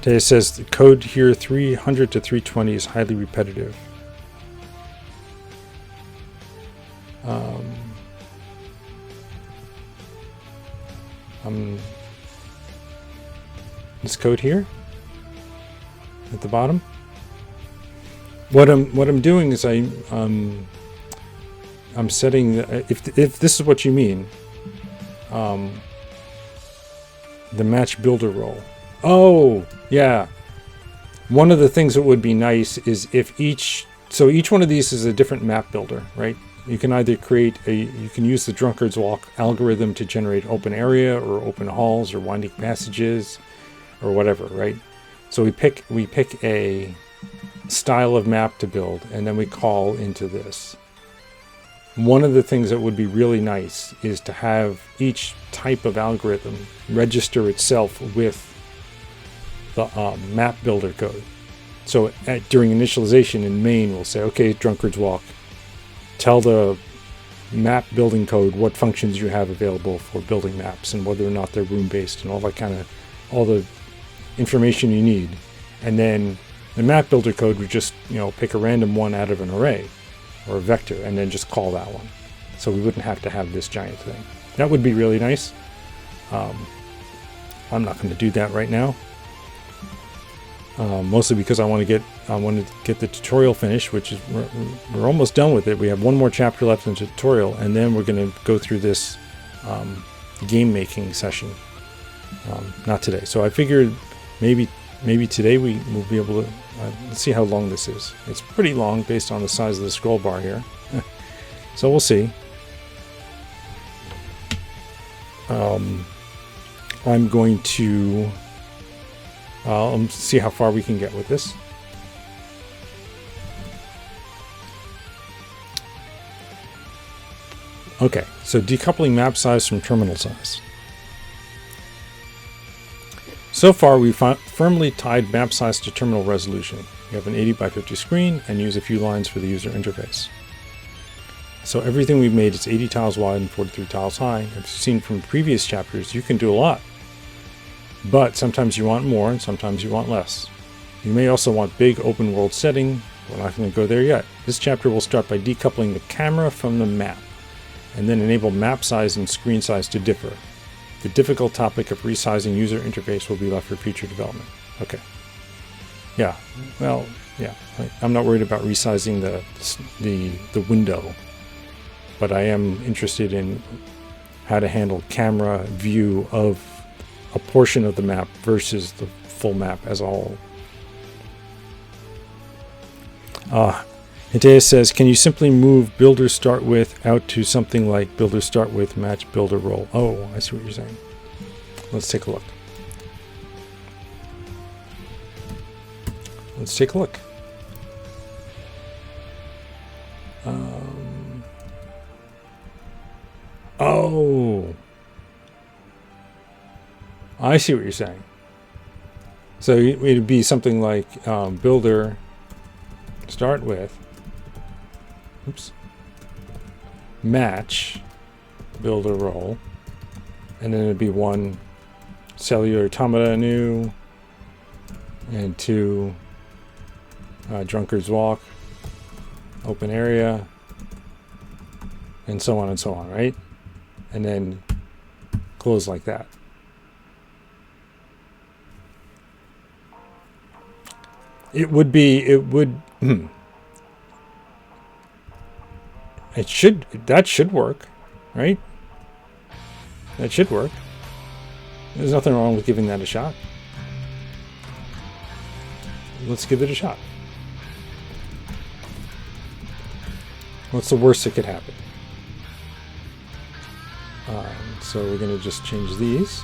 It says the code here 300 to 320 is highly repetitive. This code here at the bottom. What I'm doing is I'm setting if this is what you mean. The match builder role. Oh, yeah. One of the things that would be nice is if each one of these is a different map builder, right? You can either you can use the Drunkard's Walk algorithm to generate open area or open halls or winding passages or whatever, right? So we pick a style of map to build, and then we call into this. One of the things that would be really nice is to have each type of algorithm register itself with map builder code. So during initialization in main, we'll say, okay, Drunkard's Walk, tell the map building code what functions you have available for building maps and whether or not they're room based and all that kind of, all the information you need. And then the map builder code would just, pick a random one out of an array or a vector and then just call that one. So we wouldn't have to have this giant thing. That would be really nice. I'm not going to do that right now. Mostly because I want to get the tutorial finished, which is we're almost done with it. We have one more chapter left in the tutorial, and then we're going to go through this game making session. Not today. So I figured maybe today we will be able to. Let's see how long this is. It's pretty long based on the size of the scroll bar here. So we'll see. I'm going to see how far we can get with this. Okay, so decoupling map size from terminal size. So far, we've firmly tied map size to terminal resolution. We have an 80 by 50 screen and use a few lines for the user interface. So everything we've made is 80 tiles wide and 43 tiles high. As you've seen from previous chapters, you can do a lot. But sometimes you want more and sometimes you want less. You may also want big open world setting. We're not going to go there yet. This chapter will start by decoupling the camera from the map and then enable map size and screen size to differ. The difficult topic of resizing user interface will be left for future development. Okay. Yeah. Well, yeah. I'm not worried about resizing the window, but I am interested in how to handle camera view of a portion of the map versus the full map as a whole. Hideus says, can you simply move builder start with out to something like builder start with match builder roll? Oh, I see what you're saying. Let's take a look. Let's take a look. Oh, I see what you're saying. So it'd be something like builder start with, match builder roll, and then it'd be one cellular automata new and two Drunkard's Walk open area and so on, right? And then close like that. That should work, right? That should work. There's nothing wrong with giving that a shot. Let's give it a shot. What's the worst that could happen? So we're going to just change these.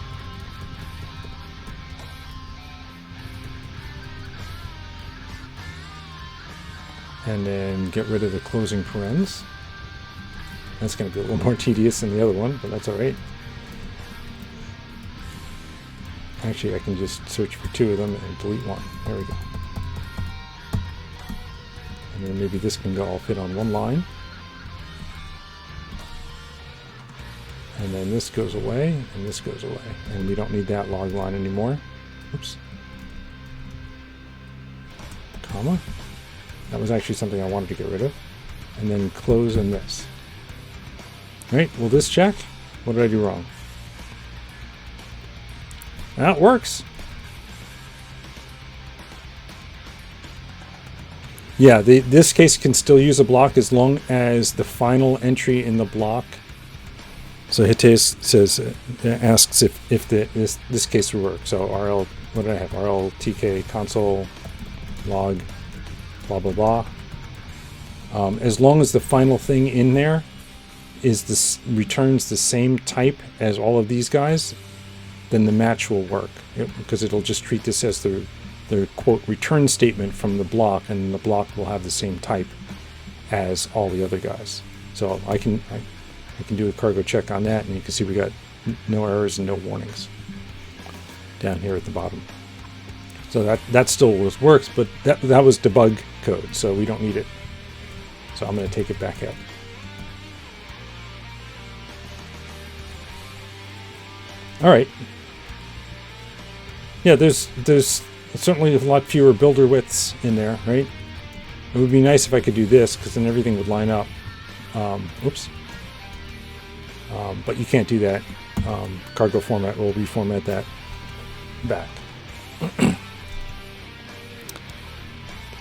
And then get rid of the closing parens. That's going to be a little more tedious than the other one, but that's all right. Actually, I can just search for two of them and delete one. There we go. And then maybe this can all fit on one line. And then this goes away, and this goes away. And we don't need that log line anymore. Oops. Comma. That was actually something I wanted to get rid of. And then close in this. Right, will this check? What did I do wrong? That works. Yeah, this case can still use a block as long as the final entry in the block. So Hites says, asks if this case will work. So RL, what did I have? RL TK console log blah blah blah. As long as the final thing in there returns the same type as all of these guys, then the match will work, because it'll just treat this as the quote return statement from the block, and the block will have the same type as all the other guys. So I can do a cargo check on that, and you can see we got no errors and no warnings down here at the bottom. So that still works, but that was debug code, so we don't need it. So I'm going to take it back out. All right. Yeah, there's certainly a lot fewer builder widths in there, right? It would be nice if I could do this, because then everything would line up. Oops. But you can't do that. Cargo format will reformat that back.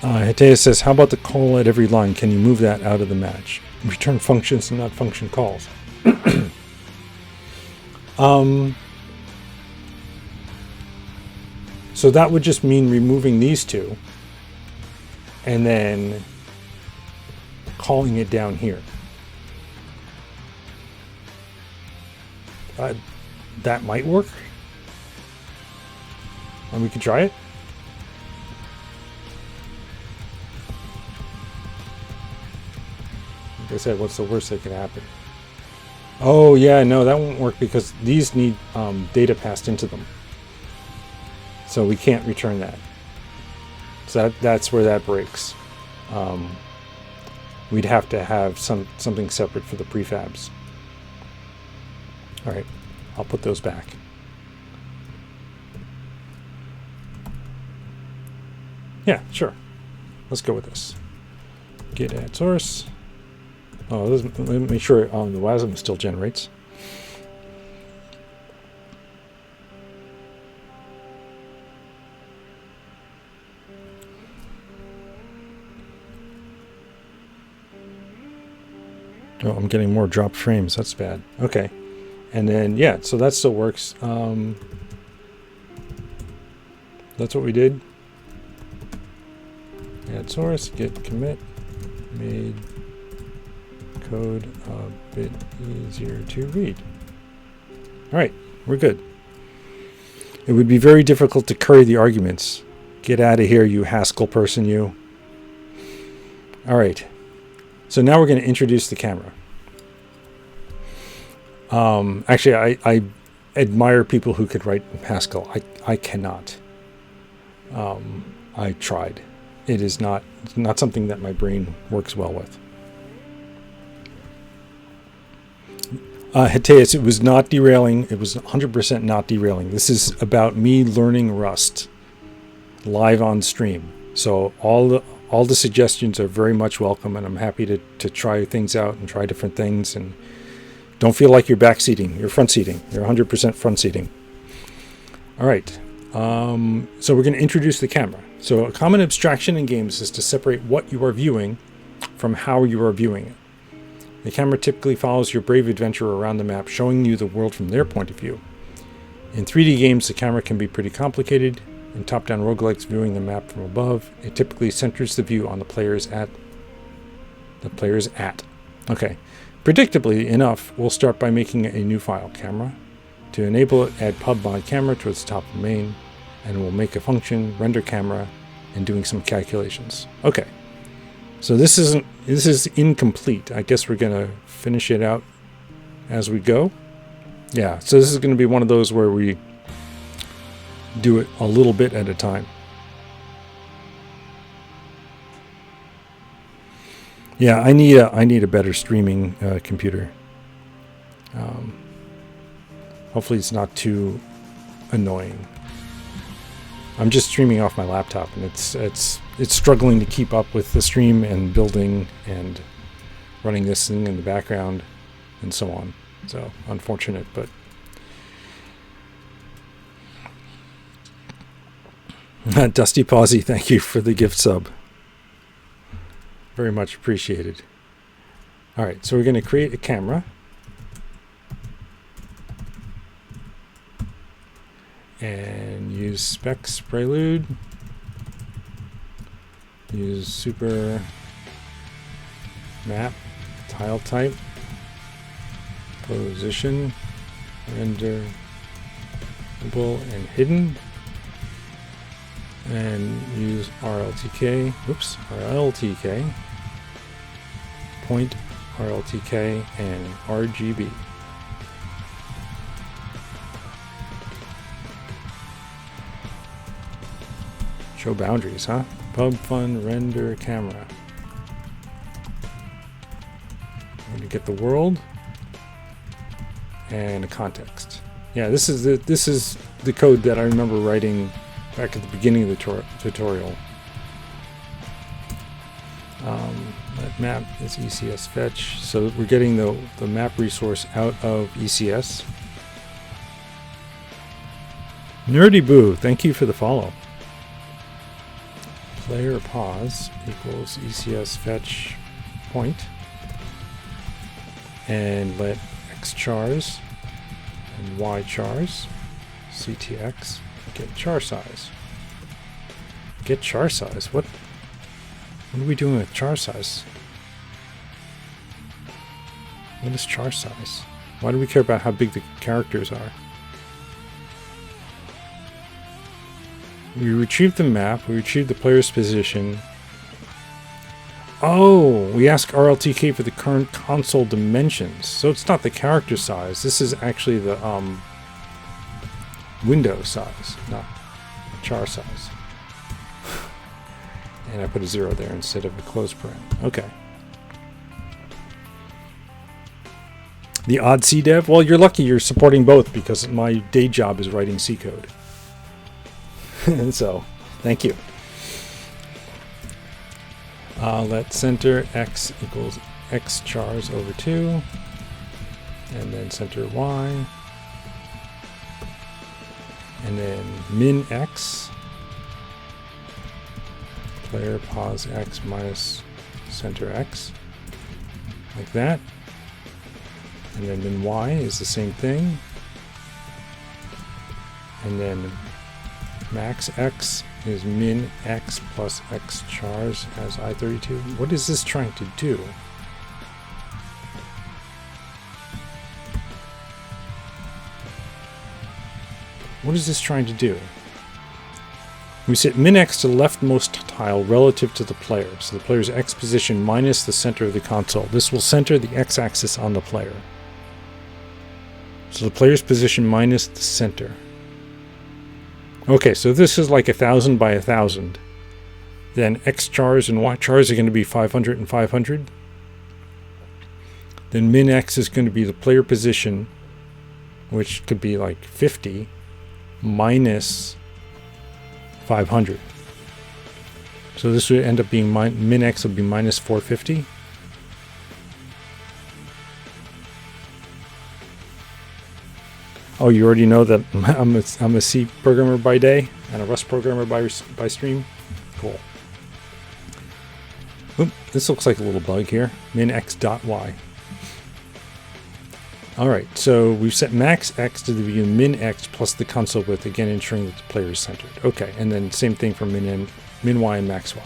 Hitea says, how about the call at every line? Can you move that out of the match? Return functions and not function calls. So that would just mean removing these two and then calling it down here. That might work. And we could try it. Like I said, what's the worst that could happen? Oh yeah, no, that won't work because these need data passed into them. So we can't return that. So that's where that breaks. We'd have to have something separate for the prefabs. All right, I'll put those back. Yeah, sure. Let's go with this. Git add source. Oh, let me make sure the WASM still generates. Oh, I'm getting more dropped frames. That's bad. Okay. And then, yeah, so that still works. That's what we did. Add source, git commit, made code a bit easier to read. All right, we're good. It would be very difficult to curry the arguments. Get out of here, you Haskell person, you. All right. So now we're going to introduce the camera. Actually, I admire people who could write Haskell. I cannot. I tried. It is not something that my brain works well with. Hitea, it was not derailing. It was 100% not derailing. This is about me learning Rust live on stream. So all the suggestions are very much welcome, and I'm happy to try things out and try different things. And don't feel like you're back seating. You're front seating. You're 100% front seating. All right. So we're going to introduce the camera. So a common abstraction in games is to separate what you are viewing from how you are viewing it. The camera typically follows your brave adventurer around the map, showing you the world from their point of view. In 3D games, the camera can be pretty complicated. In top-down roguelikes, viewing the map from above, it typically centers the view on the player's at. Okay. Predictably enough, we'll start by making a new file, camera. To enable it, add pub mod camera towards the top of main, and we'll make a function, render camera, and doing some calculations. Okay. So this is incomplete. I guess we're gonna finish it out as we go. Yeah, so this is gonna be one of those where we do it a little bit at a time. Yeah, I need a better streaming computer. Hopefully it's not too annoying. I'm just streaming off my laptop, and it's struggling to keep up with the stream and building and running this thing in the background and so on. So unfortunate, but Dusty Pawsey, thank you for the gift sub. Very much appreciated. All right, so we're going to create a camera. And use specs prelude. Use super map, tile type, position, render, and hidden. And use RLTK, point RLTK, and RGB. Show boundaries, huh? Pub fun render camera. I'm going to get the world and a context. Yeah, this is the code that I remember writing back at the beginning of the tutorial. That map is ECS fetch, so we're getting the map resource out of ECS. Nerdy Boo, thank you for the follow. Player pause equals ECS fetch point, and let x chars and y chars ctx get char size. Get char size? What are we doing with char size? What is char size? Why do we care about how big the characters are? We retrieve the map, we retrieve the player's position. Oh, we ask RLTK for the current console dimensions. So it's not the character size, this is actually the window size, not char size. And I put a 0 there instead of a close paren. Okay. The odd C dev? Well, you're lucky you're supporting both because my day job is writing C code. And so, thank you. Let center x equals x chars over 2. And then center y. And then min x. Player pause x minus center x. Like that. And then min y is the same thing. And then max x is min x plus x chars as I32. What is this trying to do? What is this trying to do? We set min x to the leftmost tile relative to the player, so the player's x position minus the center of the console. This will center the x-axis on the player. So the player's position minus the center. Okay, so this is like 1,000 by 1,000. Then x chars and y chars are going to be 500 and 500. Then min x is going to be the player position, which could be like 50, minus 500. So this would end up being min x will be minus 450. Oh, you already know that I'm a C programmer by day and a Rust programmer by stream? Cool. Oop, this looks like a little bug here. Min x dot y. Alright, so we've set max x to be min x plus the console width, again ensuring that the player is centered. Okay, and then same thing for min y and max y.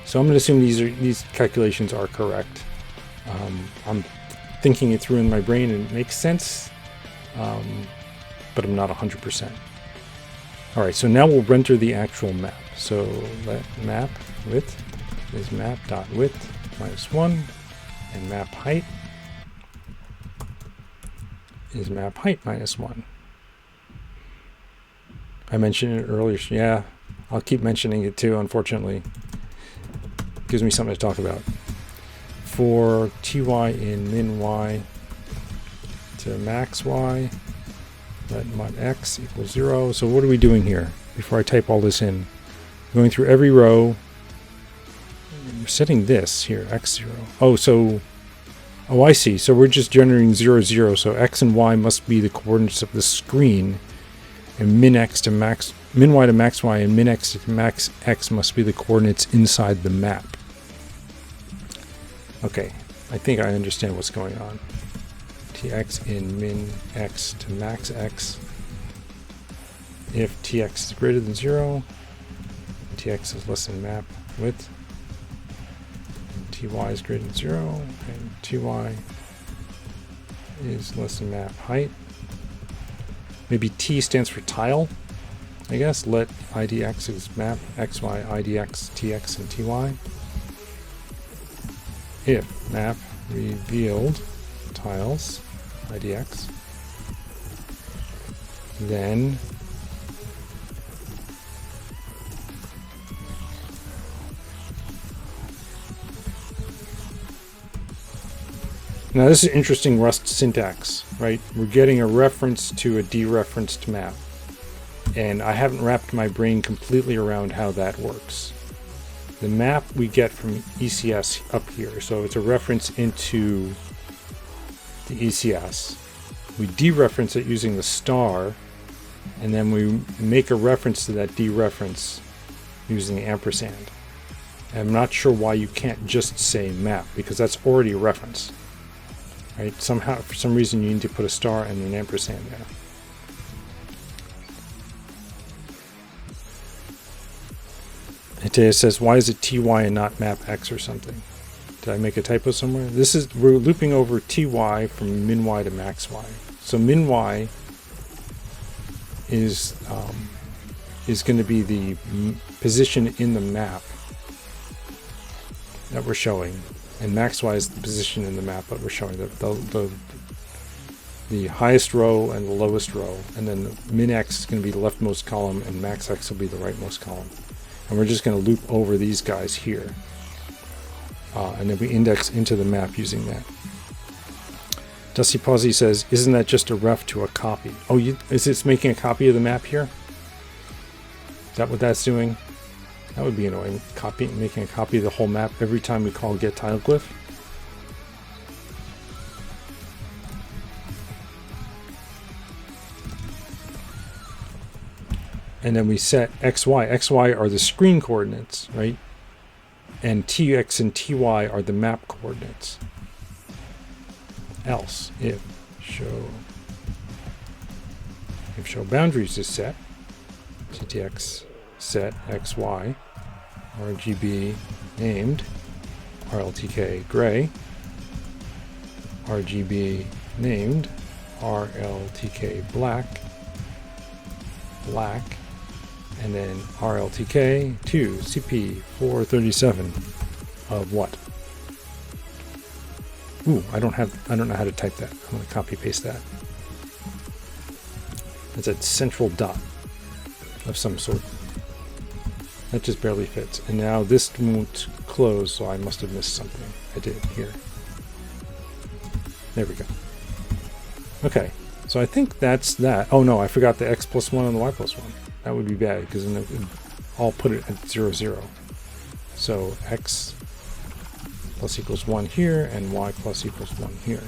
So I'm going to assume these calculations are correct. I'm thinking it through in my brain and it makes sense. But I'm not 100%. Alright, so now we'll render the actual map. So let map width is map.width minus 1, and map height is map height minus 1. I mentioned it earlier. Yeah, I'll keep mentioning it too, unfortunately. Gives me something to talk about. For ty in min y to max y, let mod x equals 0. So what are we doing here? Before I type all this in, going through every row. We're setting this here, x0. Oh, I see. So we're just generating 0, 0. So x and y must be the coordinates of the screen, and min y to max y, and min x to max x must be the coordinates inside the map. Okay, I think I understand what's going on. Tx in min x to max x. If tx is greater than 0, tx is less than map width, ty is greater than 0, and ty is less than map height. Maybe t stands for tile, I guess. Let idx is map xy, idx, tx, and ty. If map revealed tiles idx, Now this is interesting Rust syntax, right? We're getting a reference to a dereferenced map. And I haven't wrapped my brain completely around how that works. The map we get from ECS up here, so it's a reference into the ECS. We dereference it using the star, and then we make a reference to that dereference using the ampersand. And I'm not sure why you can't just say map, because that's already a reference. Right? Somehow, for some reason, you need to put a star and an ampersand there. Hitea says, why is it TY and not map X or something? Did I make a typo somewhere? We're looping over TY from min Y to max Y. So min Y is going to be the position in the map that we're showing, and max Y is the position in the map that we're showing. The highest row and the lowest row, and then the min X is going to be the leftmost column, and max X will be the rightmost column. And we're just going to loop over these guys here. And then we index into the map using that. Dusty Posy says, isn't that just a ref to a copy? Oh, is it making a copy of the map here? Is that what that's doing? That would be annoying. Making a copy of the whole map every time we call get tile glyph. And then we set XY. XY are the screen coordinates, right? And TX and TY are the map coordinates. Else, if show boundaries is set, CTX set XY, RGB named RLTK gray, RGB named RLTK black, and then RLTK to CP437 of what? Ooh, I don't know how to type that. I'm going to copy paste that. It's a central dot of some sort. That just barely fits. And now this won't close, so I must have missed something. I did here. There we go. Okay, so I think that's that. Oh no, I forgot the X plus 1 and the Y plus 1. That would be bad, because then I'll put it at 0, 0. So X plus equals 1 here, and Y plus equals 1 here.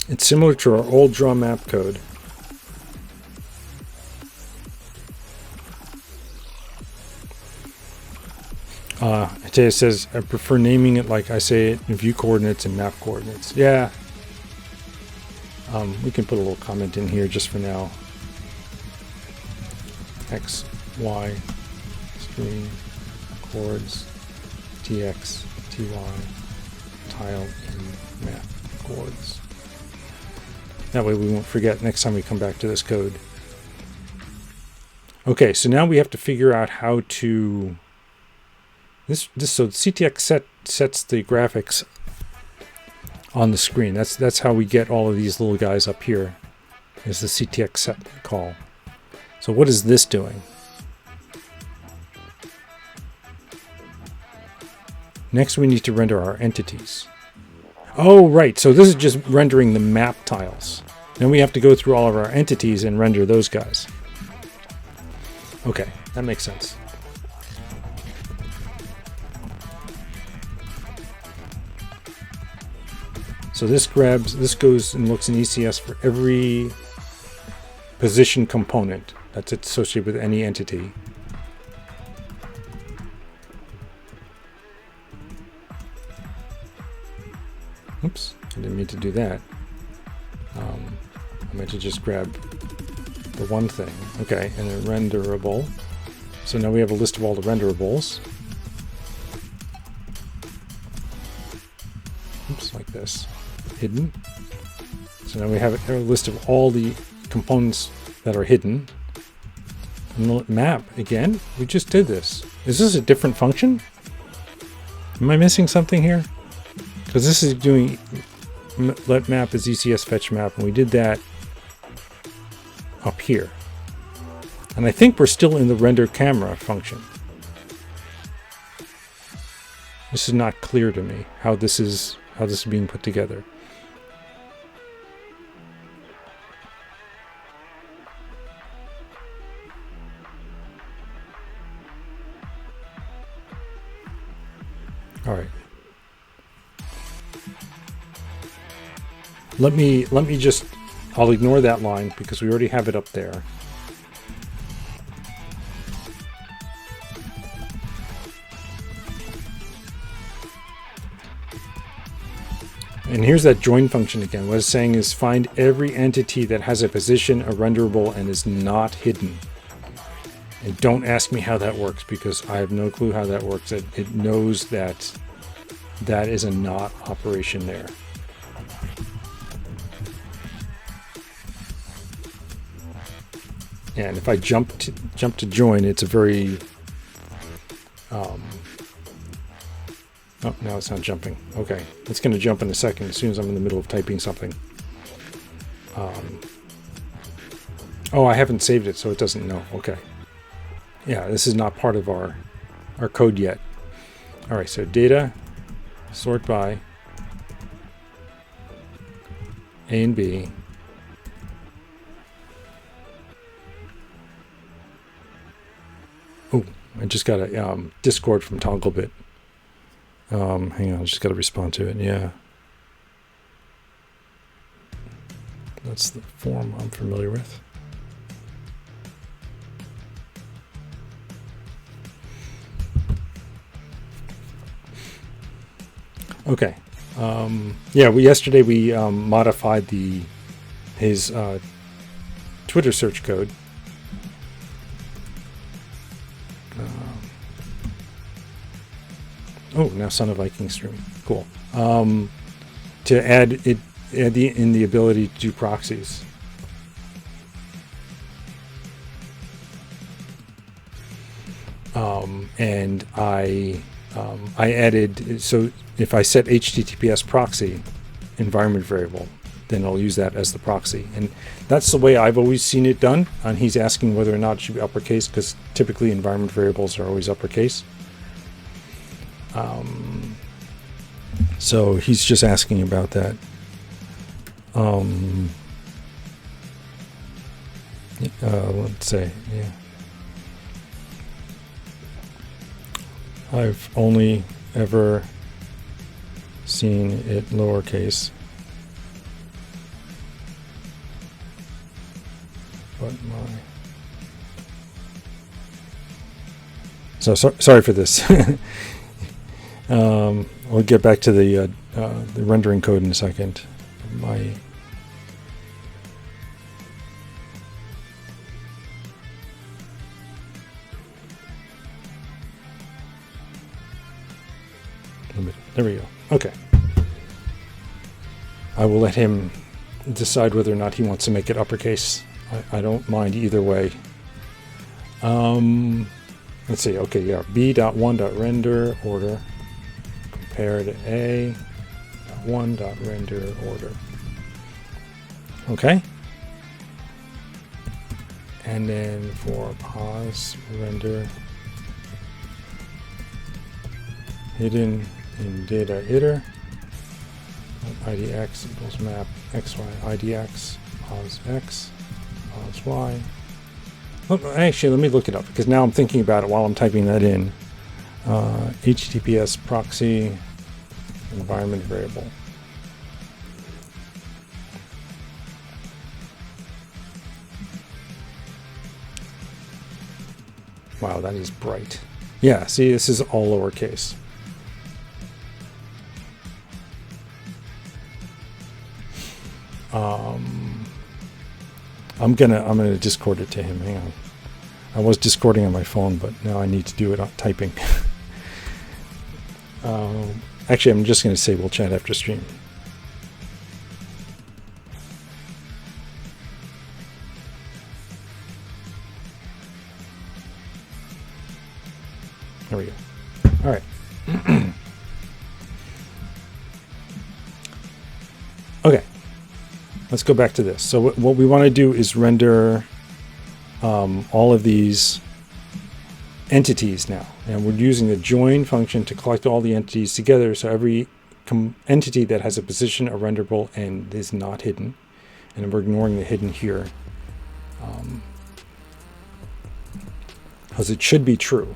It's similar to our old draw map code. Hitea says, I prefer naming it like I say it in view coordinates and map coordinates. Yeah. We can put a little comment in here just for now. X, Y, screen, chords, TX, TY, tile, and map chords. That way we won't forget next time we come back to this code. Okay, so now we have to figure out how to... So CTX sets the graphics on the screen. That's how we get all of these little guys up here, is the CTX set call. So what is this doing? Next we need to render our entities. Oh, right. So this is just rendering the map tiles. Then we have to go through all of our entities and render those guys. Okay, that makes sense. So this goes and looks in ECS for every position component that's associated with any entity. Oops, I didn't mean to do that. I meant to just grab the one thing. Okay, and a renderable. So now we have a list of all the renderables. Oops, like this. Hidden. So now we have a list of all the components that are hidden. And the map, again, we just did this. Is this a different function? Am I missing something here? Because this is doing let map as ECS fetch map, and we did that up here. And I think we're still in the render camera function. This is not clear to me how this is being put together. All right. Let me just, I'll ignore that line because we already have it up there. And here's that join function again. What it's saying is find every entity that has a position, a renderable, and is not hidden. And don't ask me how that works because I have no clue how that works. It knows that that is a not operation there. And if I jump to join, it's a very oh, now it's not jumping. Okay, it's going to jump in a second as soon as I'm in the middle of typing something. Oh, I haven't saved it, so it doesn't know. Okay. Yeah, this is not part of our code yet. All right, so data, sort by A and B. Oh, I just got a Discord from Togglebit. Hang on, I just got to respond to it. Yeah. That's the form I'm familiar with. Okay. Yeah, yesterday we modified his Twitter search code. Oh, now Son of Viking Stream. Cool. To add the ability to do proxies. And I added, so if I set HTTPS proxy environment variable, then I'll use that as the proxy. And that's the way I've always seen it done. And he's asking whether or not it should be uppercase because typically environment variables are always uppercase. So he's just asking about that. Let's say, yeah. I've only ever seen it lowercase. But sorry for this. We'll get back to the rendering code in a second. There we go. Okay. I will let him decide whether or not he wants to make it uppercase. I don't mind either way. Let's see. Okay, yeah. B.1.render order compare to A.1.render order. Okay. And then for pause render hidden in data iter idx equals map xy idx pause x pause y. Actually, let me look it up because now I'm thinking about it while I'm typing that in. HTTPS proxy environment variable. Wow, that is bright. Yeah, see, this is all lowercase. I'm gonna Discord it to him. Hang on. I was Discording on my phone, but now I need to do it on typing. Actually, I'm just gonna say we'll chat after stream. There we go. All right. Okay. Let's go back to this. So what we want to do is render all of these entities now, and we're using the join function to collect all the entities together. So every entity that has a position, a renderable, and is not hidden, and we're ignoring the hidden here, because it should be true.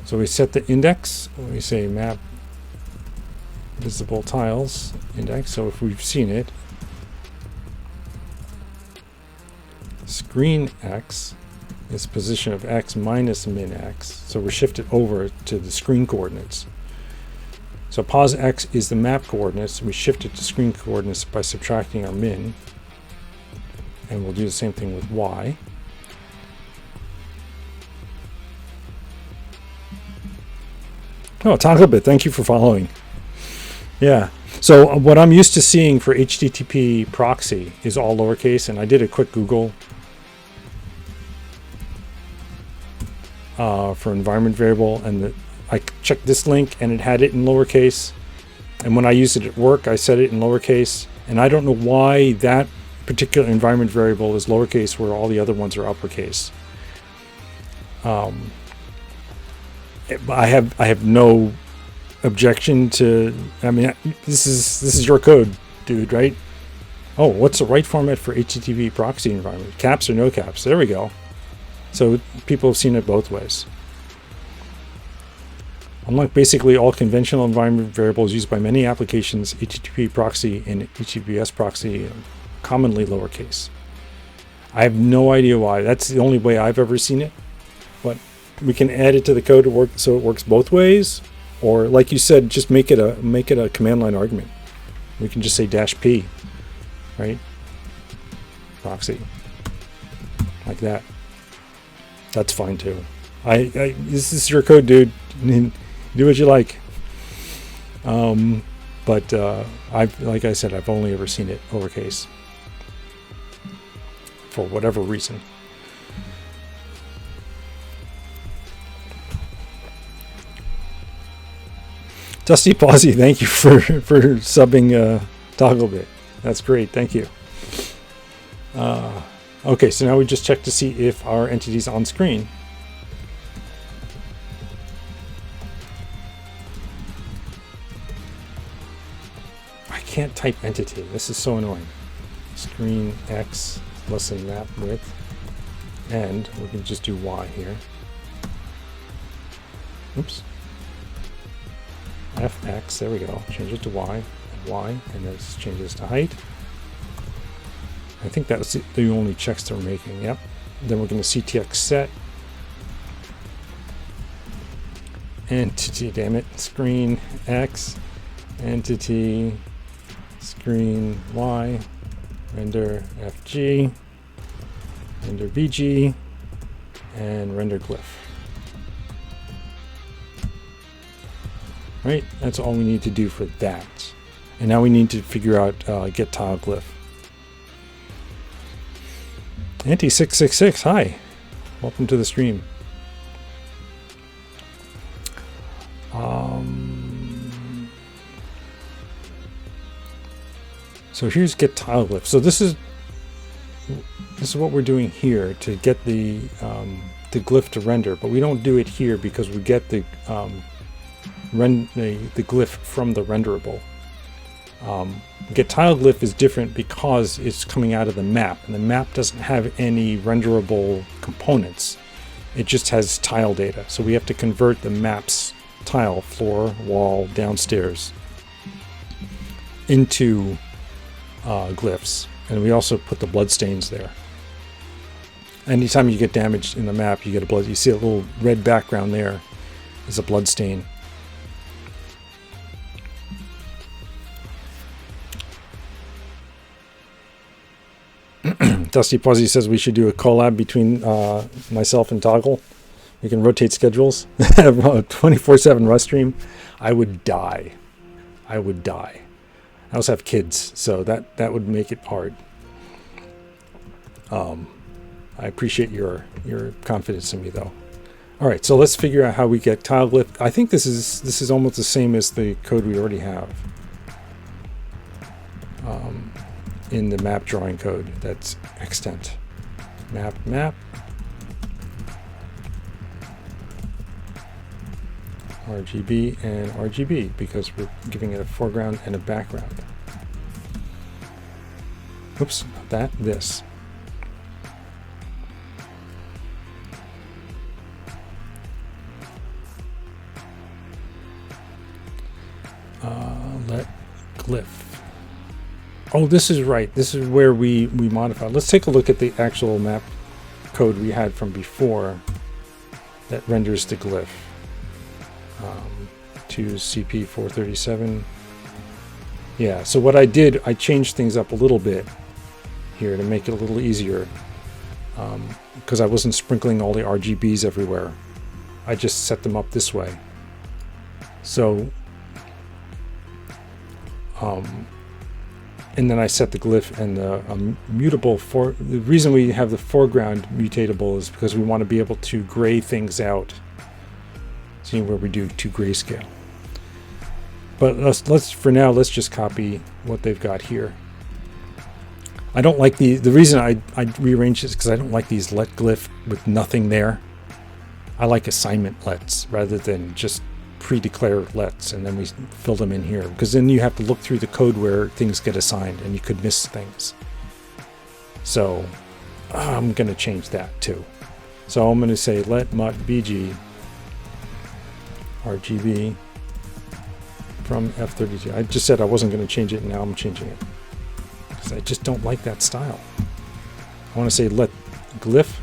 So we set the index. We say map visible tiles index. So if we've seen it, screen x is position of x minus min x. So we're shifted over to the screen coordinates. So pos x is the map coordinates. We shift it to screen coordinates by subtracting our min. And we'll do the same thing with y. Oh, Togglebit, thank you for following. Yeah. So what I'm used to seeing for HTTP proxy is all lowercase, and I did a quick Google for environment variable, and I checked this link and it had it in lowercase. And when I used it at work, I set it in lowercase, and I don't know why that particular environment variable is lowercase where all the other ones are uppercase. I have no objection to. I mean, this is your code, dude, right? Oh, what's the right format for HTTP proxy environment? Caps or no caps? There we go. So people have seen it both ways. Unlike basically all conventional environment variables used by many applications, HTTP proxy and HTTPS proxy are commonly lowercase. I have no idea why. That's the only way I've ever seen it. But we can add it to the code to work so it works both ways, or like you said, just make it a command line argument. We can just say -p, right? Proxy, like that. That's fine too. This is your code, dude. Do what you like. But like I said, I've only ever seen it lowercase for whatever reason. Dusty Pawsey, thank you for subbing Togglebit. That's great, thank you. Okay, so now we just check to see if our entity's on screen. I can't type entity. This is so annoying. Screen X less than map width, and we can just do Y here. Oops. FX, there we go. Change it to Y, and Y, and this changes to height. I think that's the only checks that we're making. Yep. Then we're going to CTX set. Entity, damn it. Screen X, entity, screen Y, render FG, render VG, and render glyph. Right, that's all we need to do for that. And now we need to figure out get tile glyph. Anti666, hi. Welcome to the stream. So here's get tile glyph. So this is what we're doing here to get the glyph to render, but we don't do it here because we get the glyph from the renderable. Get tile glyph is different because it's coming out of the map, and the map doesn't have any renderable components. It just has tile data. So we have to convert the map's tile, floor, wall, downstairs, into glyphs. And we also put the bloodstains there. Anytime you get damaged in the map, you get a blood. You see a little red background there is a blood stain. Dusty Puzzy says we should do a collab between myself and Toggle. We can rotate schedules. 24/7 Rust stream. I would die. I would die. I also have kids, so that would make it hard. I appreciate your confidence in me, though. All right, so let's figure out how we get tile glyph. I think this is almost the same as the code we already have in the map drawing code. That's extent map. RGB and RGB because we're giving it a foreground and a background. Oops, not that, this. Let glyph. Oh, this is right. This is where we modify. Let's take a look at the actual map code we had from before that renders the glyph. To CP437. Yeah, so what I did, I changed things up a little bit here to make it a little easier because I wasn't sprinkling all the RGBs everywhere. I just set them up this way. So and then I set the glyph and the mutable for the reason we have the foreground mutatable is because we want to be able to gray things out. See where we do to grayscale. But let's for now let's just copy what they've got here. I don't like the reason I rearranged this because I don't like these let glyph with nothing there. I like assignment lets rather than just pre-declare lets and then we fill them in here because then you have to look through the code where things get assigned and you could miss things. So I'm going to change that too. So I'm going to say let mut bg RGB from F32. I just said I wasn't going to change it and now I'm changing it because I just don't like that style. I want to say let glyph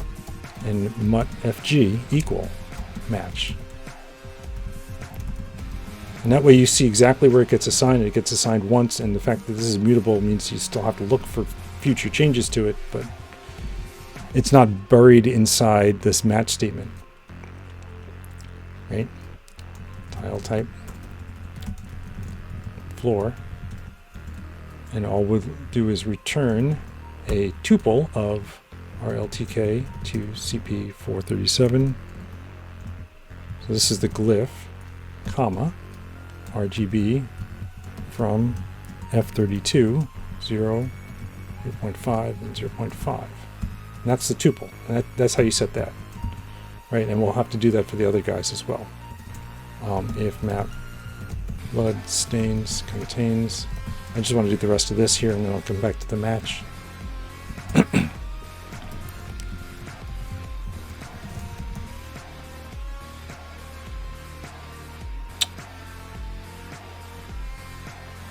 and mut fg equal match. And that way you see exactly where it gets assigned. It gets assigned once, and the fact that this is mutable means you still have to look for future changes to it, but it's not buried inside this match statement. Right? Tile type, floor, and all we'll do is return a tuple of RLTK to CP437. So this is the glyph, comma, RGB from F32, 0, 0.5, and 0.5. And that's the tuple. And that's how you set that. Right, and we'll have to do that for the other guys as well. If map blood stains contains, I just want to do the rest of this here and then I'll come back to the match.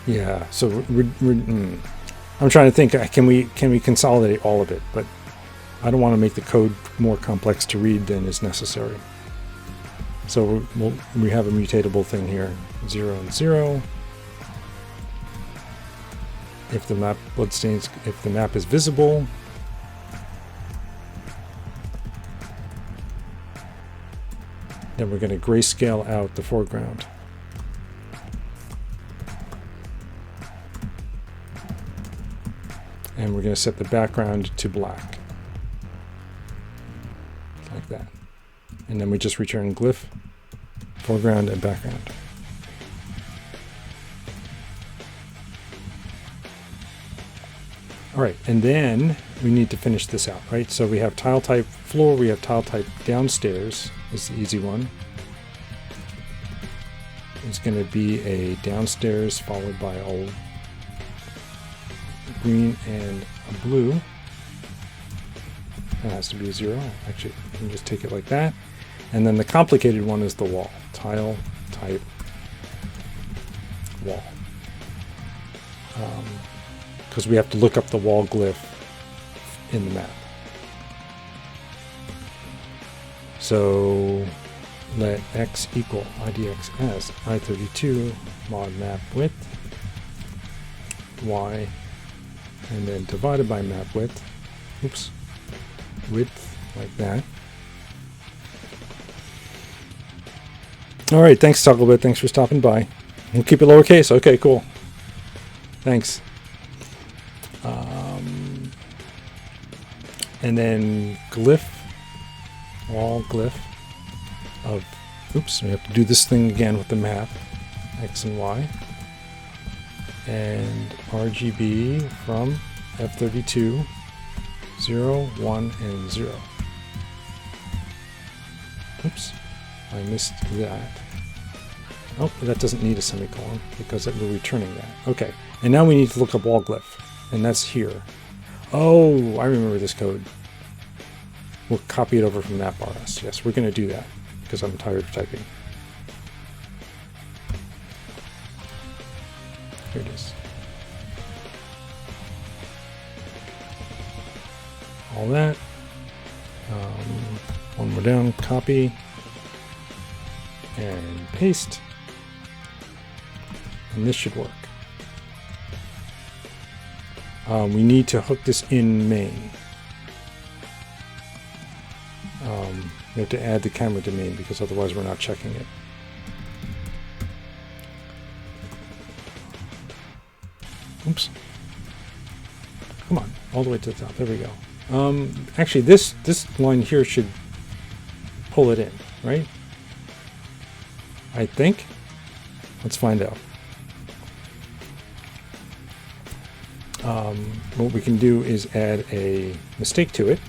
Yeah, so I'm trying to think, can we consolidate all of it, but I don't want to make the code more complex to read than is necessary. So we have a mutatable thing here, 0 and 0. If the map bloodstains, if the map is visible, then we're going to grayscale out the foreground. And we're going to set the background to black. Like that. And then we just return glyph, foreground, and background. All right, and then we need to finish this out, right? So we have tile type floor, we have tile type downstairs is the easy one. It's going to be a downstairs followed by a green and a blue. That has to be a 0. Actually, you can just take it like that. And then the complicated one is the wall. Tile type wall. Because we have to look up the wall glyph in the map. So let x equal idxs I32 mod map width y and then divided by map width. Oops. Width like that. All right, thanks Togglebit. Thanks for stopping by. We'll keep it lowercase. Okay, cool. Thanks. And then glyph, wall glyph of, oops, we have to do this thing again with the map, X and Y. And RGB from F32, 0, 1, and 0. Oops, I missed that. Oh, that doesn't need a semicolon because we're returning that. Okay, and now we need to look up wall glyph, and that's here. Oh, I remember this code. We'll copy it over from MapRS. Yes, we're going to do that because I'm tired of typing. Here it is. All that. One more down, copy, and paste. And this should work. We need to hook this in main. We have to add the camera to main because otherwise we're not checking it. Oops. Come on, all the way to the top. There we go. Actually, this line here should pull it in, right? I think. Let's find out. What we can do is add a mistake to it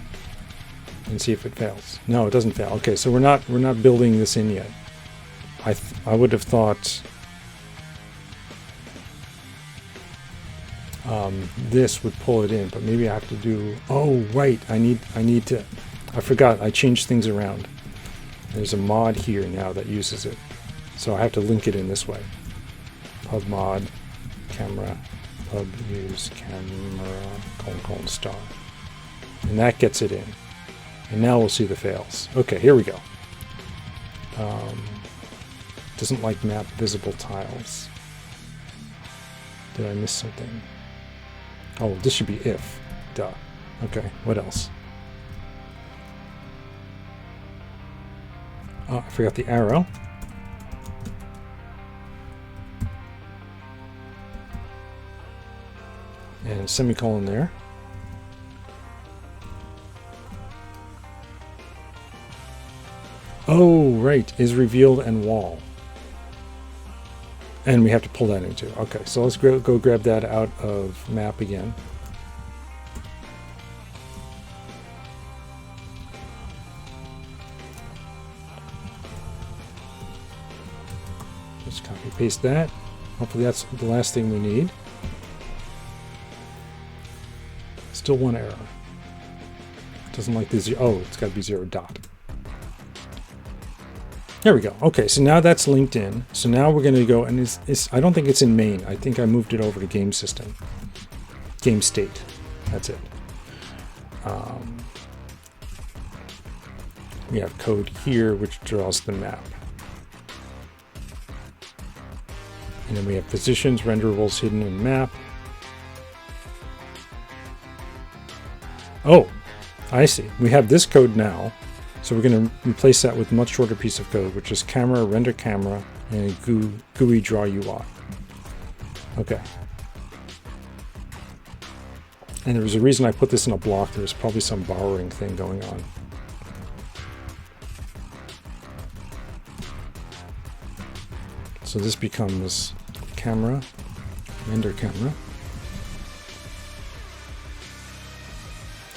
and see if it fails. No, it doesn't fail. Okay, so we're not building this in yet. I would have thought this would pull it in, but maybe I have to do. Oh, right. I need to. I forgot. I changed things around. There's a mod here now that uses it, so I have to link it in this way. Pub mod camera. Pub use camera : star, and that gets it in. And now we'll see the fails. Okay, here we go. Doesn't like map visible tiles. Did I miss something? Oh, this should be if. Duh. Okay, what else? Oh, I forgot the arrow. And semicolon there. Oh, right, is revealed and wall. And we have to pull that into. Okay, so let's go grab that out of map again. Just copy paste that. Hopefully that's the last thing we need. Still one error. Doesn't like the zero. Oh, it's got to be 0 dot. There we go. Okay, so now that's linked in. So now we're going to go, and I don't think it's in main. I think I moved it over to game system. Game state. That's it. We have code here, which draws the map. And then we have positions, renderables hidden in map. Oh, I see. We have this code now. So we're going to replace that with a much shorter piece of code, which is camera, render camera, and GUI draw UI. Okay. And there was a reason I put this in a block. There's probably some borrowing thing going on. So this becomes camera, render camera.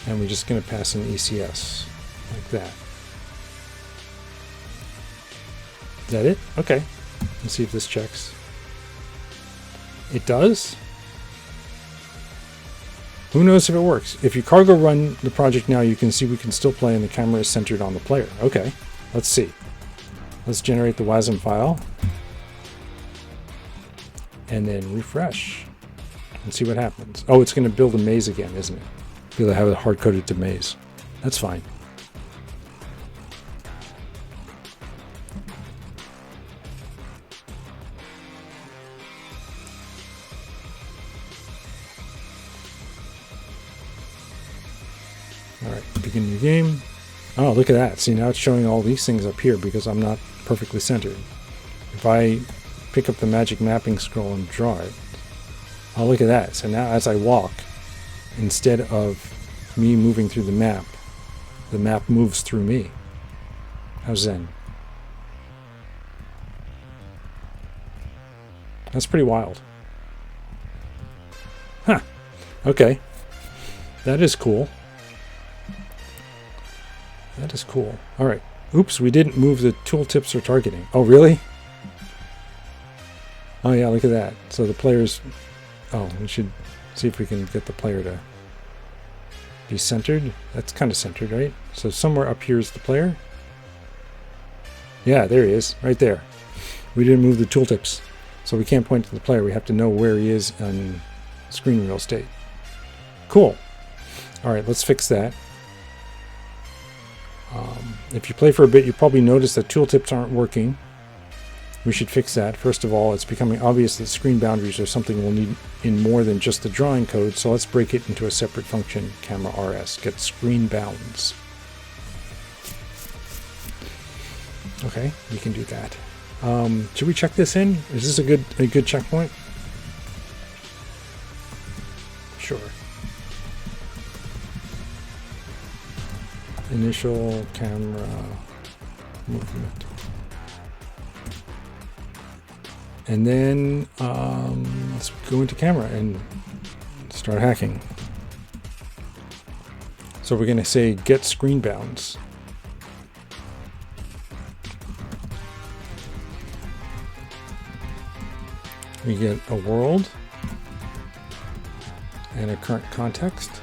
And we're just going to pass in ECS like that. Is that it? Okay. Let's see if this checks. It does? Who knows if it works? If you cargo run the project now, you can see we can still play and the camera is centered on the player. Okay, let's see. Let's generate the WASM file. And then refresh. And see what happens. Oh, it's going to build a maze again, isn't it? Because I have it hard-coded to maze. That's fine. All right, begin your game. Oh, look at that. See, now it's showing all these things up here because I'm not perfectly centered. If I pick up the magic mapping scroll and draw it, oh, look at that. So now as I walk, instead of me moving through the map moves through me. How's Zen? That's pretty wild. Huh. Okay. That is cool. That is cool. All right. Oops, we didn't move the tooltips or targeting. Oh, really? Oh yeah, look at that. So the player's... Oh, we should see if we can get the player to be centered. That's kind of centered, right? So somewhere up here is the player. Yeah, there he is, right there. We didn't move the tooltips, so we can't point to the player. We have to know where he is on screen real estate. Cool. All right, let's fix that. If you play for a bit, you probably notice that tooltips aren't working. We should fix that. First of all, it's becoming obvious that screen boundaries are something we'll need in more than just the drawing code, so let's break it into a separate function, camera rs, get screen bounds. Okay, we can do that. Should we check this in? Is this a good checkpoint? Sure. Initial camera movement. And then let's go into camera and start hacking. So we're going to say get screen bounds. We get a world and a current context.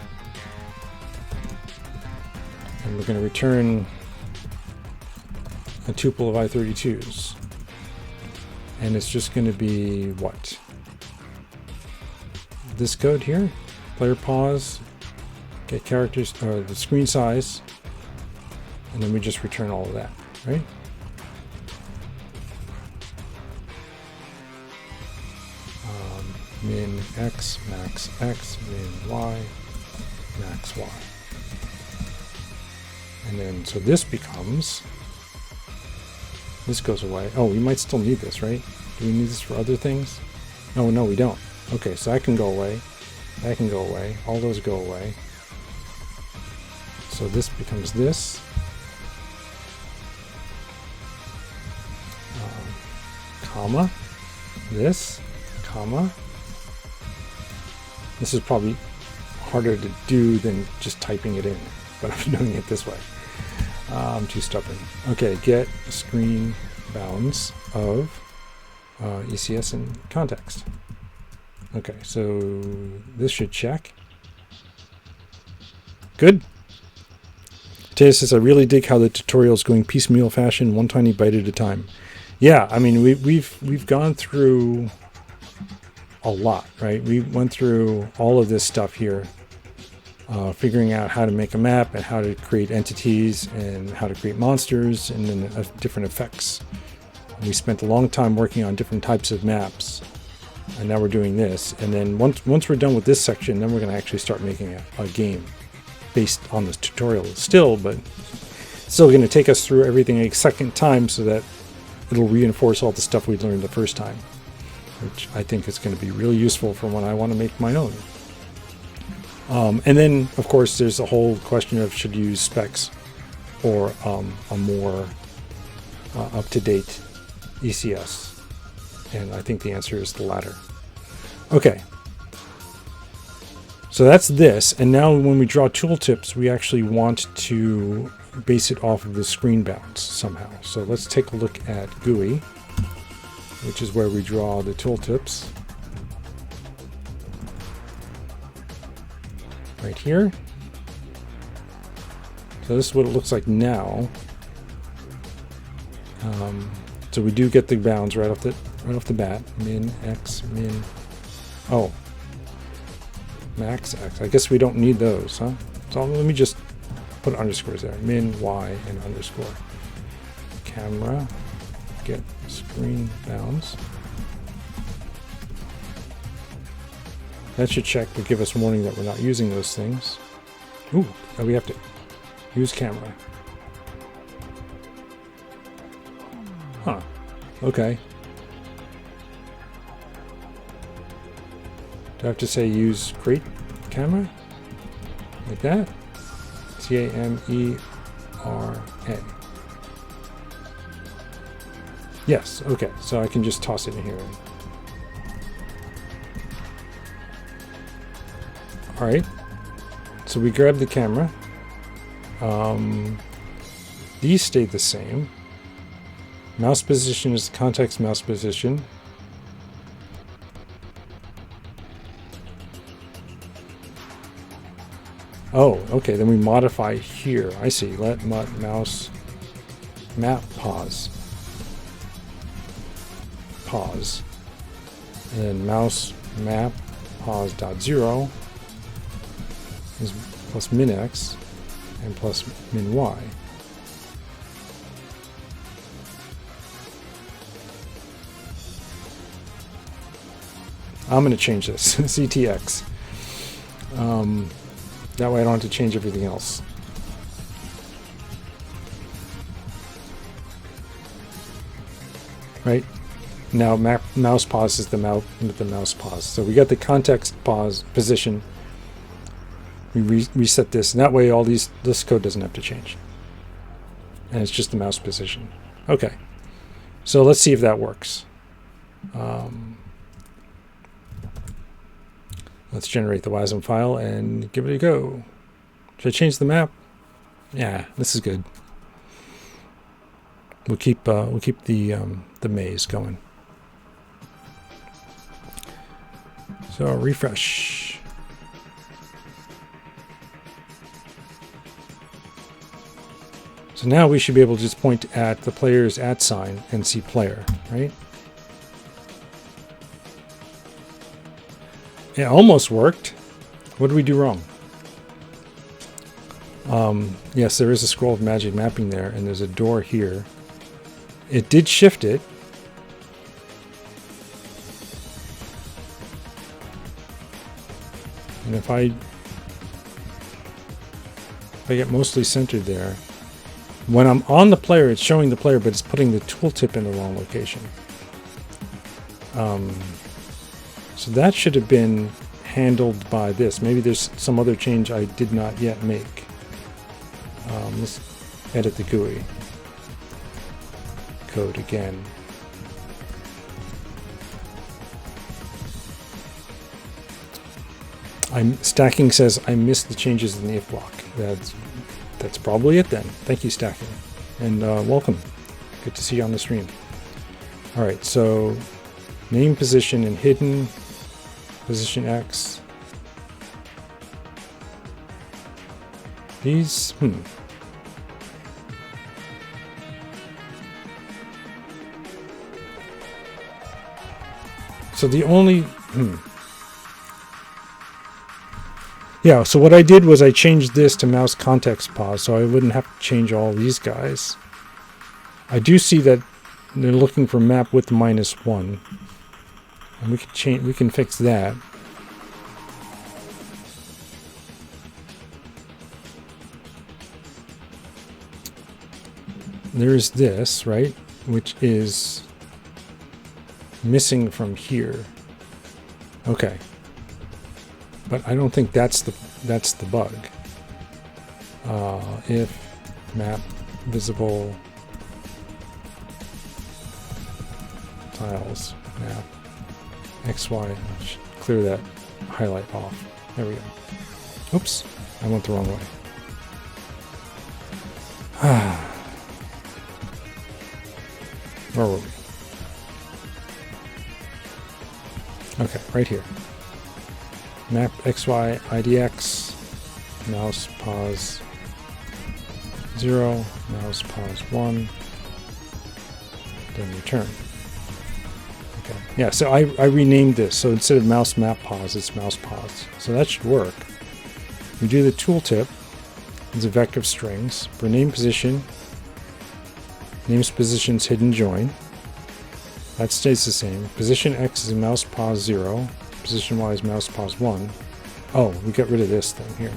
And we're going to return a tuple of I32s. And it's just going to be what? This code here. Player pause, get characters, or the screen size, and then we just return all of that, right? Min x, max x, min y, max y. And then, so this becomes, this goes away. Oh, we might still need this, right? Do we need this for other things? Oh, no, we don't. Okay, so that can go away. That can go away. All those go away. So this becomes this. Comma. This. Comma. This is probably harder to do than just typing it in, but I'm doing it this way. I'm too stubborn. Okay, get screen bounds of ECS and context. Okay, so this should check. Good. Taya says, I really dig how the tutorial is going piecemeal fashion, one tiny bite at a time. Yeah, I mean, we've gone through a lot, right? We went through all of this stuff here, figuring out how to make a map and how to create entities and how to create monsters and then different effects. We spent a long time working on different types of maps, and now we're doing this. And then once we're done with this section, then we're going to actually start making a game based on this tutorial still, but still going to take us through everything a second time so that it'll reinforce all the stuff we learned the first time, which I think is going to be really useful for when I want to make my own. And then, of course, there's the whole question of should you use specs or a more up-to-date ECS. And I think the answer is the latter. Okay. So that's this. And now when we draw tooltips, we actually want to base it off of the screen bounds somehow. So let's take a look at GUI, which is where we draw the tooltips. Right here. So this is what it looks like now. So we do get the bounds right off the bat. Min x, min, oh, max x. I guess we don't need those, huh? So let me just put underscores there. Min, y, and underscore. Camera, get screen bounds. That should check, but give us warning that we're not using those things. Ooh, we have to use camera. Huh. Okay. Do I have to say use create camera? Like that? CAMERA. Yes, okay. So I can just toss it in here. Alright. So we grab the camera. These stayed the same. Mouse position is the context mouse position. Oh, okay, then we modify here. I see. Let mouse map pause. Pause. And then mouse map pause dot 0 is plus min x and plus min y. I'm going to change this CTX. That way I don't have to change everything else. Right? Now mouse pause is the mouse pause. So we got the context pause position. We reset this, and that way all this code doesn't have to change. And it's just the mouse position. Okay. So let's see if that works. Let's generate the WASM file and give it a go. Should I change the map? Yeah, this is good. We'll keep the maze going. So refresh. So now we should be able to just point at the player's @ sign and see player, right? It almost worked. What did we do wrong? Yes, there is a scroll of magic mapping there, and there's a door here. It did shift it. And if I get mostly centered there, when I'm on the player, it's showing the player, but it's putting the tooltip in the wrong location. So that should have been handled by this. Maybe there's some other change I did not yet make. Let's edit the GUI code again. Stacking says I missed the changes in the if block. That's probably it then. Thank you, Stacking, and welcome. Good to see you on the stream. All right, so name position and hidden position X. These So the only yeah, so what I did was I changed this to mouse context pause, so I wouldn't have to change all these guys. I do see that they're looking for map width -1, and we can change. We can fix that. There's this, right, which is missing from here. Okay. But I don't think that's the bug. If map visible tiles map XY, clear that highlight off. There we go. Oops, I went the wrong way. Where were we? Okay, right here. Map XY IDX, mouse pause 0, mouse pause 1, then return. Okay, yeah, so I renamed this. So instead of mouse map pause, it's mouse pause. So that should work. We do the tooltip. It's a vector of strings. For name position, names positions hidden join. That stays the same. Position X is mouse pause 0. Position Y is mouse pause 1. Oh, we got rid of this thing here.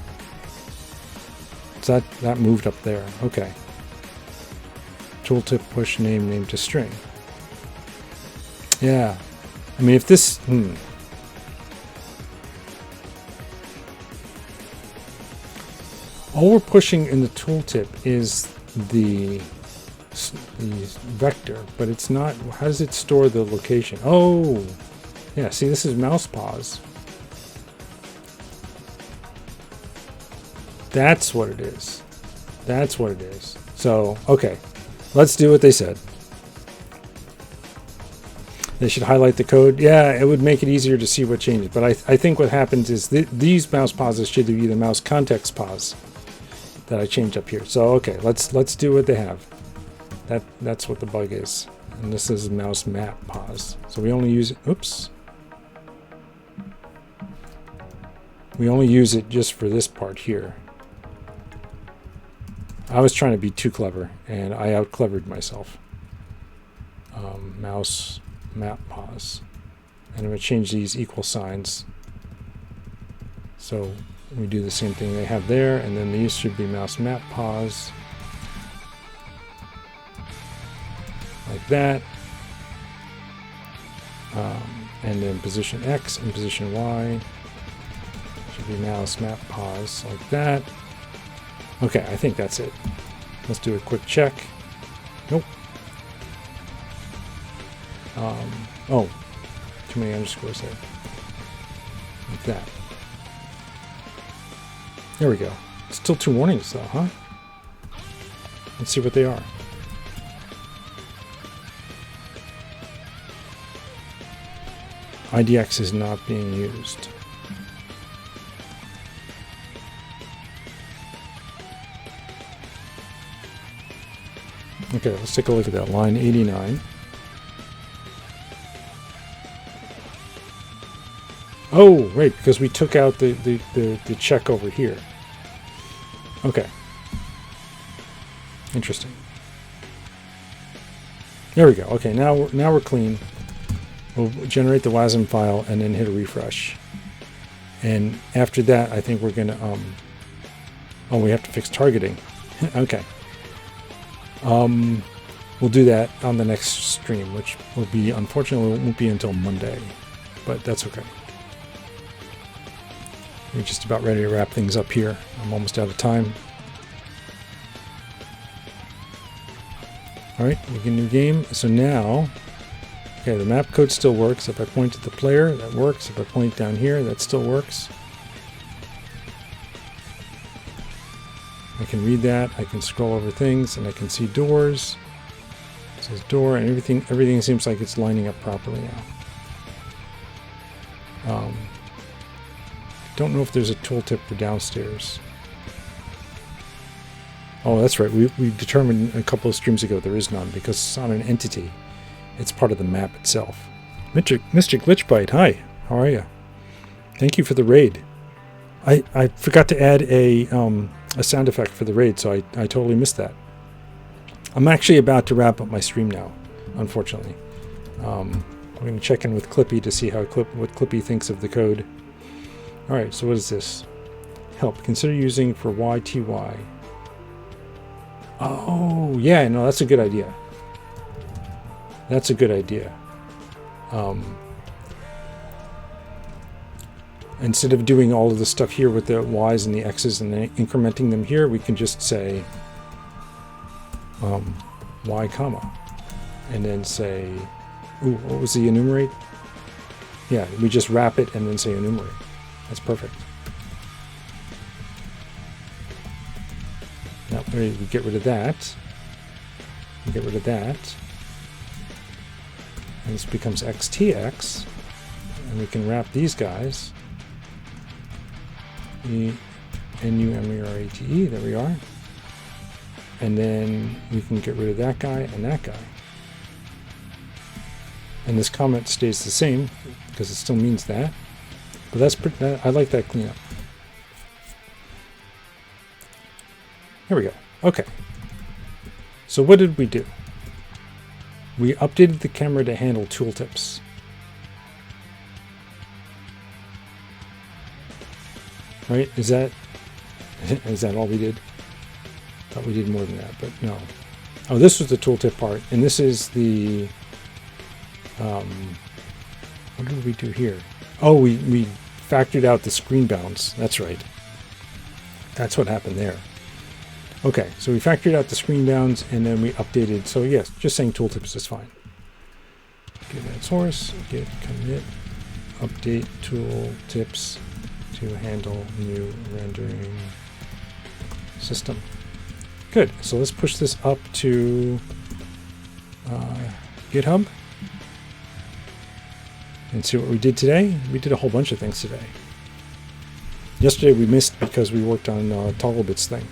So that moved up there. Okay. Tooltip push name to string. Yeah. I mean, if this... All we're pushing in the tooltip is the vector, but it's not... How does it store the location? Oh! Yeah, see, this is mouse pause. That's what it is. That's what it is. So, okay. Let's do what they said. They should highlight the code. Yeah, it would make it easier to see what changes. But I think what happens is these mouse pauses should be the mouse context pause that I changed up here. So okay, let's do what they have. That's what the bug is. And this is mouse map pause. So we only use it. Oops. We only use it just for this part here. I was trying to be too clever, and I out-clevered myself. Mouse map pause. And I'm going to change these equal signs. So we do the same thing they have there, and then these should be mouse map pause. Like that. And then position X and position Y. Should be mouse map pause like that. Okay, I think that's it. Let's do a quick check. Nope. Oh, too many underscores there. Like that. There we go. Still 2 warnings though, huh? Let's see what they are. IDX is not being used. Okay, let's take a look at that. Line 89. Oh, right, because we took out the check over here. Okay. Interesting. There we go. Okay, now we're clean. We'll generate the WASM file and then hit a refresh. And after that, I think we're going to... oh, we have to fix targeting. Okay. We'll do that on the next stream, which will be, unfortunately, won't be until Monday. But that's okay. We're just about ready to wrap things up here. I'm almost out of time. Alright, begin new game. So now... okay, the map code still works. If I point at the player, that works. If I point down here, that still works. I can read that. I can scroll over things, and I can see doors. It says door, and everything seems like it's lining up properly now. Don't know if there's a tooltip for downstairs. Oh, that's right. We determined a couple of streams ago there is none because it's on an entity. It's part of the map itself. Mr. Glitchbite, hi. How are you? Thank you for the raid. I forgot to add a sound effect for the raid, so I totally missed that. I'm actually about to wrap up my stream now, unfortunately. I'm going to check in with Clippy to see what Clippy thinks of the code. Alright, so what is this? Help. Consider using for YTY. Oh, yeah, no, that's a good idea. That's a good idea. Instead of doing all of the stuff here with the Y's and the X's and then incrementing them here, we can just say Y comma. And then say, ooh, what was the enumerate? Yeah, we just wrap it and then say enumerate. That's perfect. Now we get rid of that. We get rid of that. And this becomes XTX. And we can wrap these guys. NUMERATE, there we are. And then we can get rid of that guy and that guy. And this comment stays the same because it still means that. But that's I like that cleanup. Here we go. Okay. So what did we do? We updated the camera to handle tooltips. Right? Is that all we did? Thought we did more than that, but no. Oh, this was the tooltip part, and this is the what did we do here? Oh, we factored out the screen bounds. That's right. That's what happened there. Okay, so we factored out the screen bounds, and then we updated. So yes, just saying tooltips is fine. Git add source, git commit, update tooltips to handle new rendering system. Good. So let's push this up to GitHub. and see what we did today. We did a whole bunch of things today. Yesterday we missed because we worked on Togglebit's thing.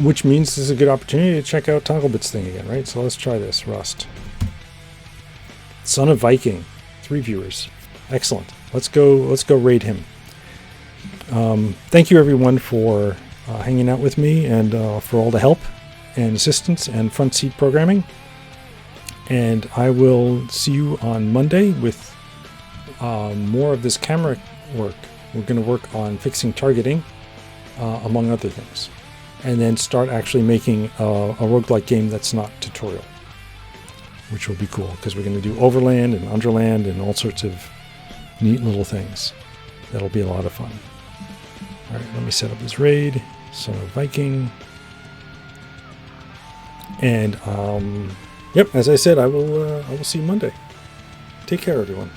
Which means this is a good opportunity to check out Togglebit's thing again, right? So let's try this. Rust. Son of Viking. 3 viewers. Excellent. Let's go raid him. Thank you everyone for hanging out with me and for all the help and assistance and front seat programming. And I will see you on Monday with more of this camera work. We're going to work on fixing targeting, among other things. And then start actually making a roguelike game that's not tutorial, which will be cool because we're going to do overland and underland and all sorts of neat little things. That'll be a lot of fun. All right, let me set up this raid. Son of Viking. And yep, as I said, I will see you Monday. Take care, everyone.